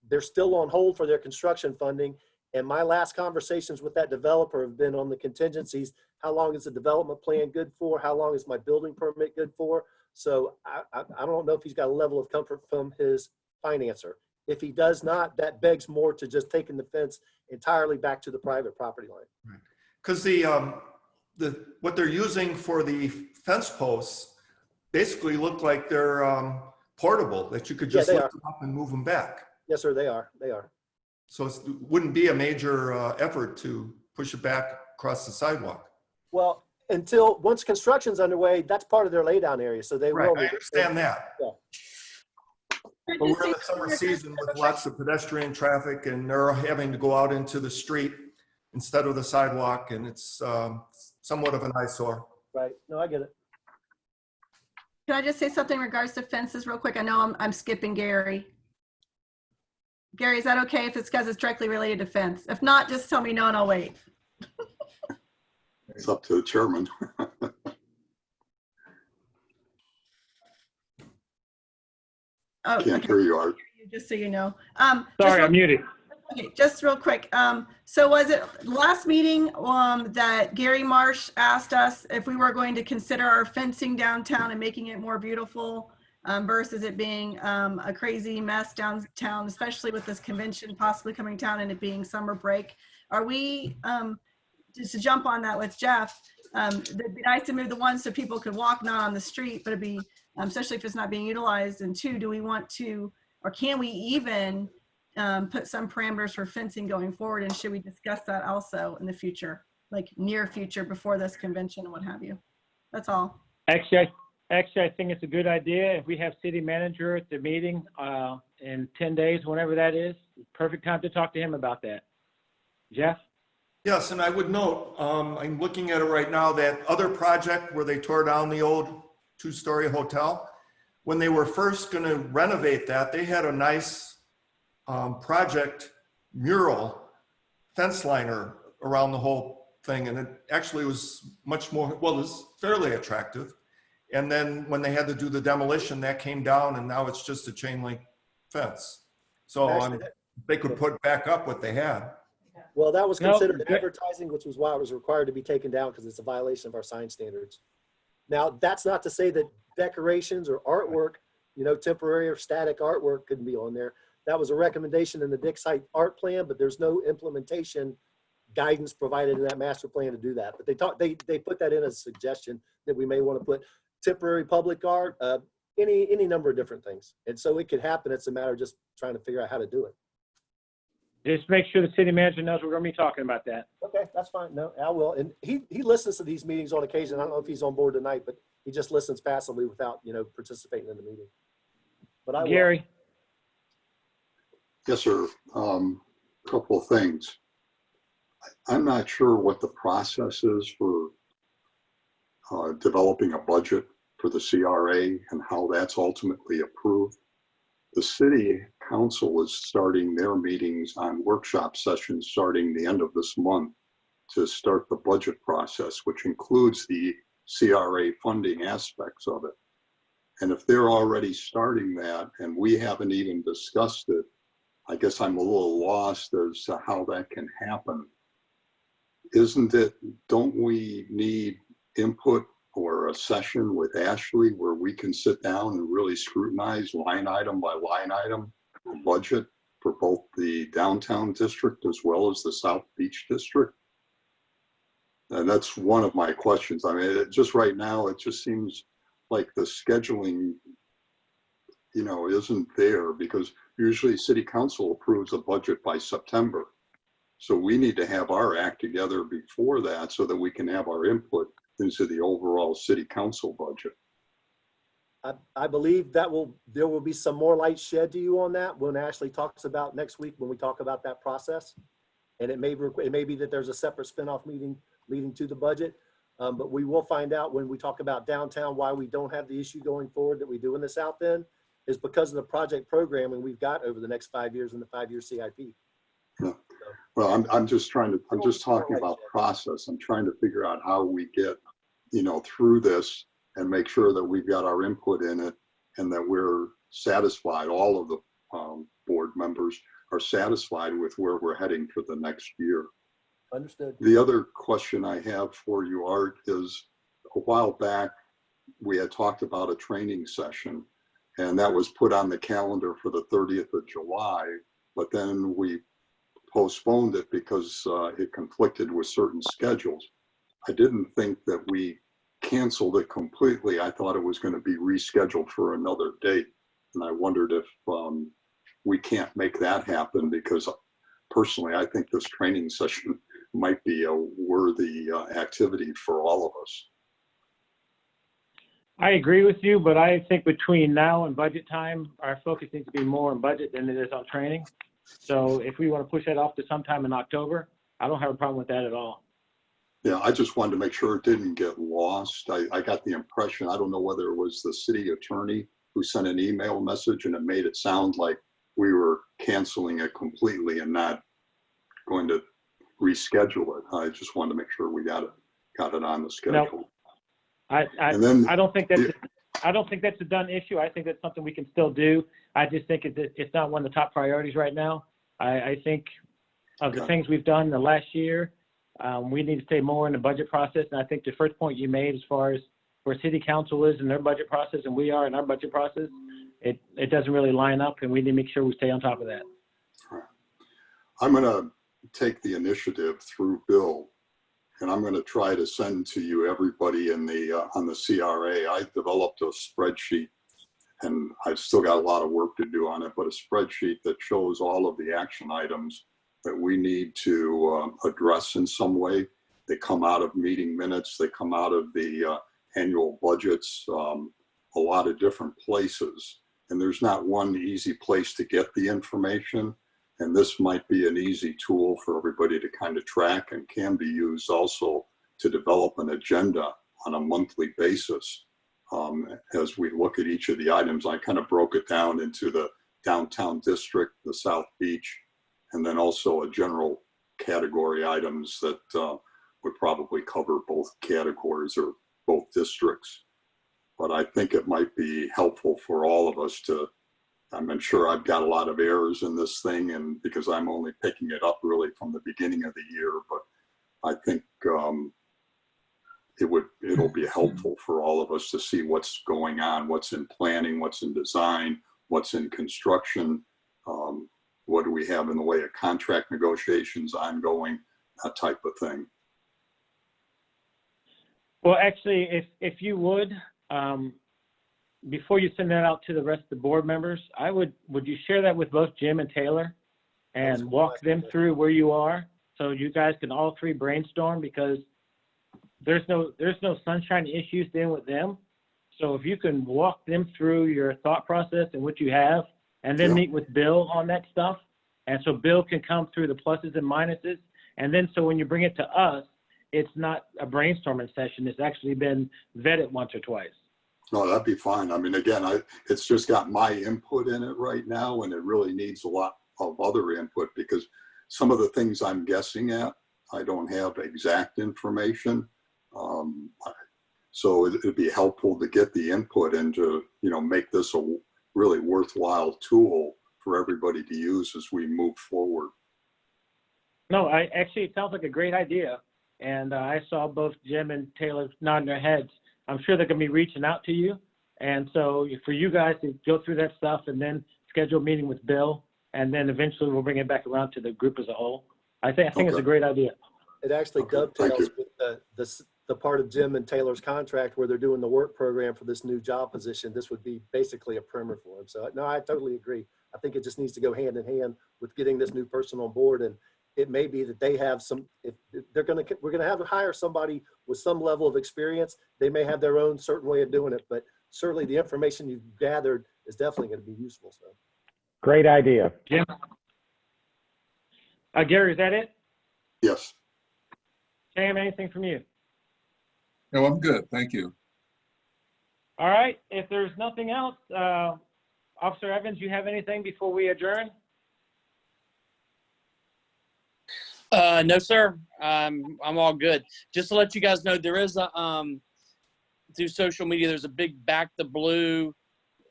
S3: they're still on hold for their construction funding. And my last conversations with that developer have been on the contingencies. How long is the development plan good for? How long is my building permit good for? So I don't know if he's got a level of comfort from his financer. If he does not, that begs more to just taking the fence entirely back to the private property line.
S9: Because what they're using for the fence posts basically look like they're portable, that you could just
S3: Yeah, they
S9: lift them up and move them back.
S3: Yes, sir, they are. They are.
S9: So it wouldn't be a major effort to push it back across the sidewalk.
S3: Well, once construction's underway, that's part of their laydown area, so they
S9: Right,
S3: will.
S9: I understand that.
S3: Yeah.
S9: But we're in the summer season with lots of pedestrian traffic, and they're having to go out into the street instead of the sidewalk, and it's somewhat of an eyesore.
S3: Right. No, I get it.
S5: Can I just say something in regards to fences real quick? I know I'm skipping Gary. Gary, is that okay if it's because it's directly related to fence? If not, just tell me no and I'll wait.
S7: It's up to the chairman.
S5: Oh,
S7: Can't
S5: okay.
S7: hear you, Art.
S5: Just so you know.
S1: Sorry, I'm muted.
S5: Okay, just real quick. So was it last meeting that Gary Marsh asked us if we were going to consider our fencing downtown and making it more beautiful versus it being a crazy mess downtown, especially with this convention possibly coming down and it being summer break? Are we, just to jump on that with Jeff, it'd be nice to move the ones so people could walk, not on the street, but it'd be, especially if it's not being utilized. And two, do we want to, or can we even put some parameters for fencing going forward? And should we discuss that also in the future, like near future before this convention and what have you? That's all.
S1: Actually, I think it's a good idea. If we have city manager at the meeting in 10 days, whenever that is, perfect time to talk to him about that. Jeff?
S9: Yes, and I would note, I'm looking at it right now, that other project where they tore down the old two-story hotel. When they were first going to renovate that, they had a nice project mural fence liner around the whole thing, and it actually was much more, well, it was fairly attractive. And then when they had to do the demolition, that came down, and now it's just a chain link fence. So
S3: Actually,
S9: they could put back up what they had.
S3: Well, that was
S1: No,
S3: considered
S1: good.
S3: advertising, which was why it was required to be taken down because it's a violation of our sign standards. Now, that's not to say that decorations or artwork, temporary or static artwork couldn't be on there. That was a recommendation in the Dick Site art plan, but there's no implementation guidance provided in that master plan to do that. But they put that in as a suggestion that we may want to put temporary public art, any number of different things. And so it could happen. It's a matter of just trying to figure out how to do it.
S1: Just make sure the city manager knows we're going to be talking about that.
S3: Okay, that's fine. No, I will. And he listens to these meetings on occasion. I don't know if he's on board tonight, but he just listens passively without, participating in the meeting. But I will.
S1: Gary?
S7: Yes, sir. Couple of things. I'm not sure what the process is for developing a budget for the CRA and how that's ultimately approved. The city council is starting their meetings on workshop sessions starting the end of this month to start the budget process, which includes the CRA funding aspects of it. And if they're already starting that and we haven't even discussed it, I guess I'm a little lost as to how that can happen. Don't we need input or a session with Ashley where we can sit down and really scrutinize line item by line item the budget for both the downtown district as well as the South Beach district? And that's one of my questions. I mean, just right now, it just seems like the scheduling, isn't there, because usually city council approves a budget by September. So we need to have our act together before that so that we can have our input into the overall city council budget.
S3: I believe there will be some more light shed to you on that when Ashley talks about next week when we talk about that process. And it may be that there's a separate spinoff meeting leading to the budget. But we will find out when we talk about downtown why we don't have the issue going forward that we do in the South End is because of the project programming we've got over the next 5 years in the 5-year CIP.
S7: Yeah. Well, I'm just talking about process. I'm trying to figure out how we get, through this and make sure that we've got our input in it and that we're satisfied, all of the board members are satisfied with where we're heading for the next year.
S3: Understood.
S7: The other question I have for you, Art, is a while back, we had talked about a training session, and that was put on the calendar for the 30th of July, but then we postponed it because it conflicted with certain schedules. I didn't think that we canceled it completely. I thought it was going to be rescheduled for another date. And I wondered if we can't make that happen, because personally, I think this training session might be a worthy activity for all of us.
S1: I agree with you, but I think between now and budget time, our focus needs to be more on budget than it is on training. So if we want to push that off to sometime in October, I don't have a problem with that at all.
S7: Yeah, I just wanted to make sure it didn't get lost. I got the impression, I don't know whether it was the city attorney who sent an email message and it made it sound like we were canceling it completely and not going to reschedule it. I just wanted to make sure we got it on the schedule.
S1: I don't think that's a done issue. I think that's something we can still do. I just think it's not one of the top priorities right now. I think of the things we've done the last year, we need to stay more in the budget process. And I think the first point you made, as far as where city council is in their budget process and we are in our budget process, it doesn't really line up, and we need to make sure we stay on top of that.
S7: I'm going to take the initiative through Bill, and I'm going to try to send to you everybody in the on the CRA. I developed a spreadsheet, and I've still got a lot of work to do on it, but a spreadsheet that shows all of the action items that we need to address in some way. They come out of meeting minutes, they come out of the annual budgets, a lot of different places. And there's not one easy place to get the information. And this might be an easy tool for everybody to kind of track, and can be used also to develop an agenda on a monthly basis. As we look at each of the items, I kind of broke it down into the downtown district, the South Beach, and then also a general category items that would probably cover both categories or both districts. But I think it might be helpful for all of us to, I'm sure I've got a lot of errors in this thing, and because I'm only picking it up really from the beginning of the year, but I think it'll be helpful for all of us to see what's going on, what's in planning, what's in design, what's in construction, what do we have in the way of contract negotiations ongoing, that type of thing.
S1: Well, actually, if you would, before you send that out to the rest of the board members, would you share that with both Jim and Taylor and walk them through where you are, so you guys can all three brainstorm, because there's no sunshine issues dealing with them. So if you can walk them through your thought process and what you have, and then meet with Bill on that stuff. And so Bill can come through the pluses and minuses. And then so when you bring it to us, it's not a brainstorming session. It's actually been vetted once or twice.
S7: No, that'd be fine. I mean, again, it's just got my input in it right now, and it really needs a lot of other input, because some of the things I'm guessing at, I don't have exact information. So it'd be helpful to get the input and to, make this a really worthwhile tool for everybody to use as we move forward.
S1: No, it sounds like a great idea. And I saw both Jim and Taylor nodding their heads. I'm sure they're going to be reaching out to you. And so for you guys to go through that stuff and then schedule a meeting with Bill, and then eventually we'll bring it back around to the group as a whole. I think it's a great idea.
S3: It actually dovetails with the part of Jim and Taylor's contract where they're doing the work program for this new job position. This would be basically a primer for them. So no, I totally agree. I think it just needs to go hand in hand with getting this new person on board. And it may be that they have we're going to have to hire somebody with some level of experience. They may have their own certain way of doing it, but certainly the information you've gathered is definitely going to be useful. So
S10: great idea.
S1: Jim? Gary, is that it?
S7: Yes.
S1: Sam, anything from you?
S8: No, I'm good. Thank you.
S1: All right. If there's nothing else, Officer Evans, you have anything before we adjourn?
S6: No, sir. I'm all good. Just to let you guys know, there is a through social media, there's a big Back the Blue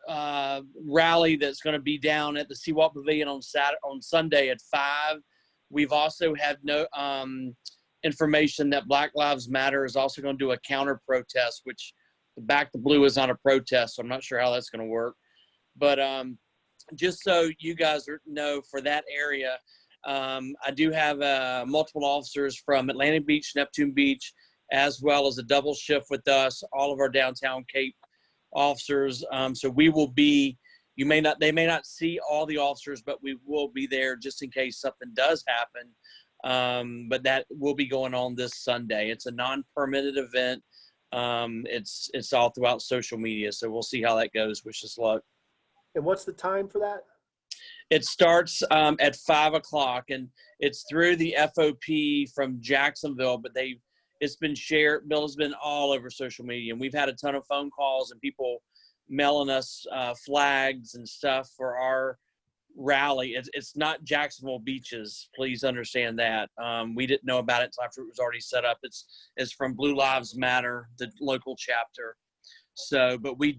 S6: rally that's going to be down at the Seawalk Pavilion on Sunday at 5. We've also had information that Black Lives Matter is also going to do a counter protest, which the Back to Blue is not a protest, so I'm not sure how that's going to work. But just so you guys know, for that area, I do have multiple officers from Atlantic Beach, Neptune Beach, as well as a double shift with us, all of our downtown Cape officers. So we will be, they may not see all the officers, but we will be there just in case something does happen. But that will be going on this Sunday. It's a non-permitted event. It's all throughout social media. So we'll see how that goes. Wish us luck.
S3: And what's the time for that?
S6: It starts at 5 o'clock, and it's through the FOP from Jacksonville, but it's been shared. Bill has been all over social media, and we've had a ton of phone calls and people mailing us flags and stuff for our rally. It's not Jacksonville beaches. Please understand that. We didn't know about it until after it was already set up. It's from Blue Lives Matter, the local chapter. So, but we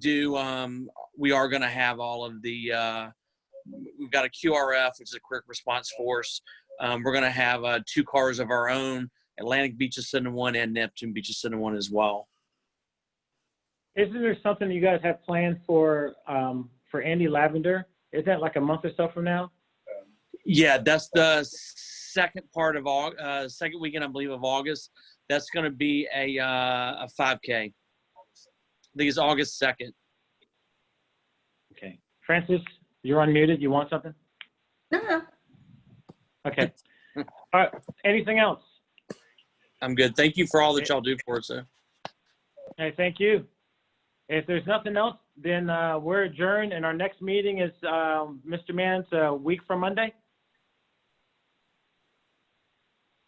S6: are going to have all of the, we've got a QRF, which is a quick response force. We're going to have 2 cars of our own. Atlantic Beach is sending one, and Neptune Beach is sending one as well.
S1: Isn't there something you guys have planned for Andy Lavender? Isn't that like a month or so from now?
S6: Yeah, that's the second weekend, I believe, of August. That's going to be a 5K. I think it's August 2nd.
S1: Okay. Francis, you're unmuted. You want something?
S5: No.
S1: Okay. All right. Anything else?
S6: I'm good. Thank you for all that y'all do for us, sir.
S1: Okay, thank you. If there's nothing else, then we're adjourned, and our next meeting is, Mr. Mann's, a week from Monday?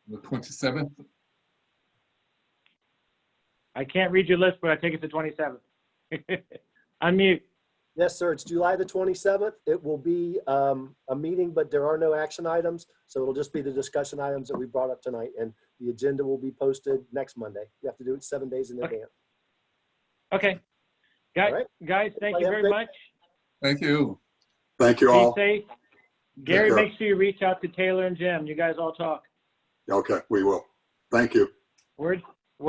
S8: The 27th.
S1: I can't read your list, but I think it's the 27th. Unmute.
S3: Yes, sir. It's July the 27th. It will be a meeting, but there are no action items. So it'll just be the discussion items that we brought up tonight. And the agenda will be posted next Monday. You have to do it 7 days in advance.
S1: Okay. Guys,
S3: All right.
S1: guys, thank
S3: Everybody
S1: you
S3: have a
S1: very
S3: great-
S1: much.
S8: Thank you.
S7: Thank you
S1: Be
S7: all.
S1: safe. Gary,
S7: care.
S1: make sure you reach out to Taylor and Jim. You guys all talk.
S7: Okay, we will. Thank you.
S1: We're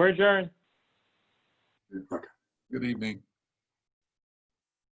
S1: adjourned.
S7: Okay.
S8: Good evening.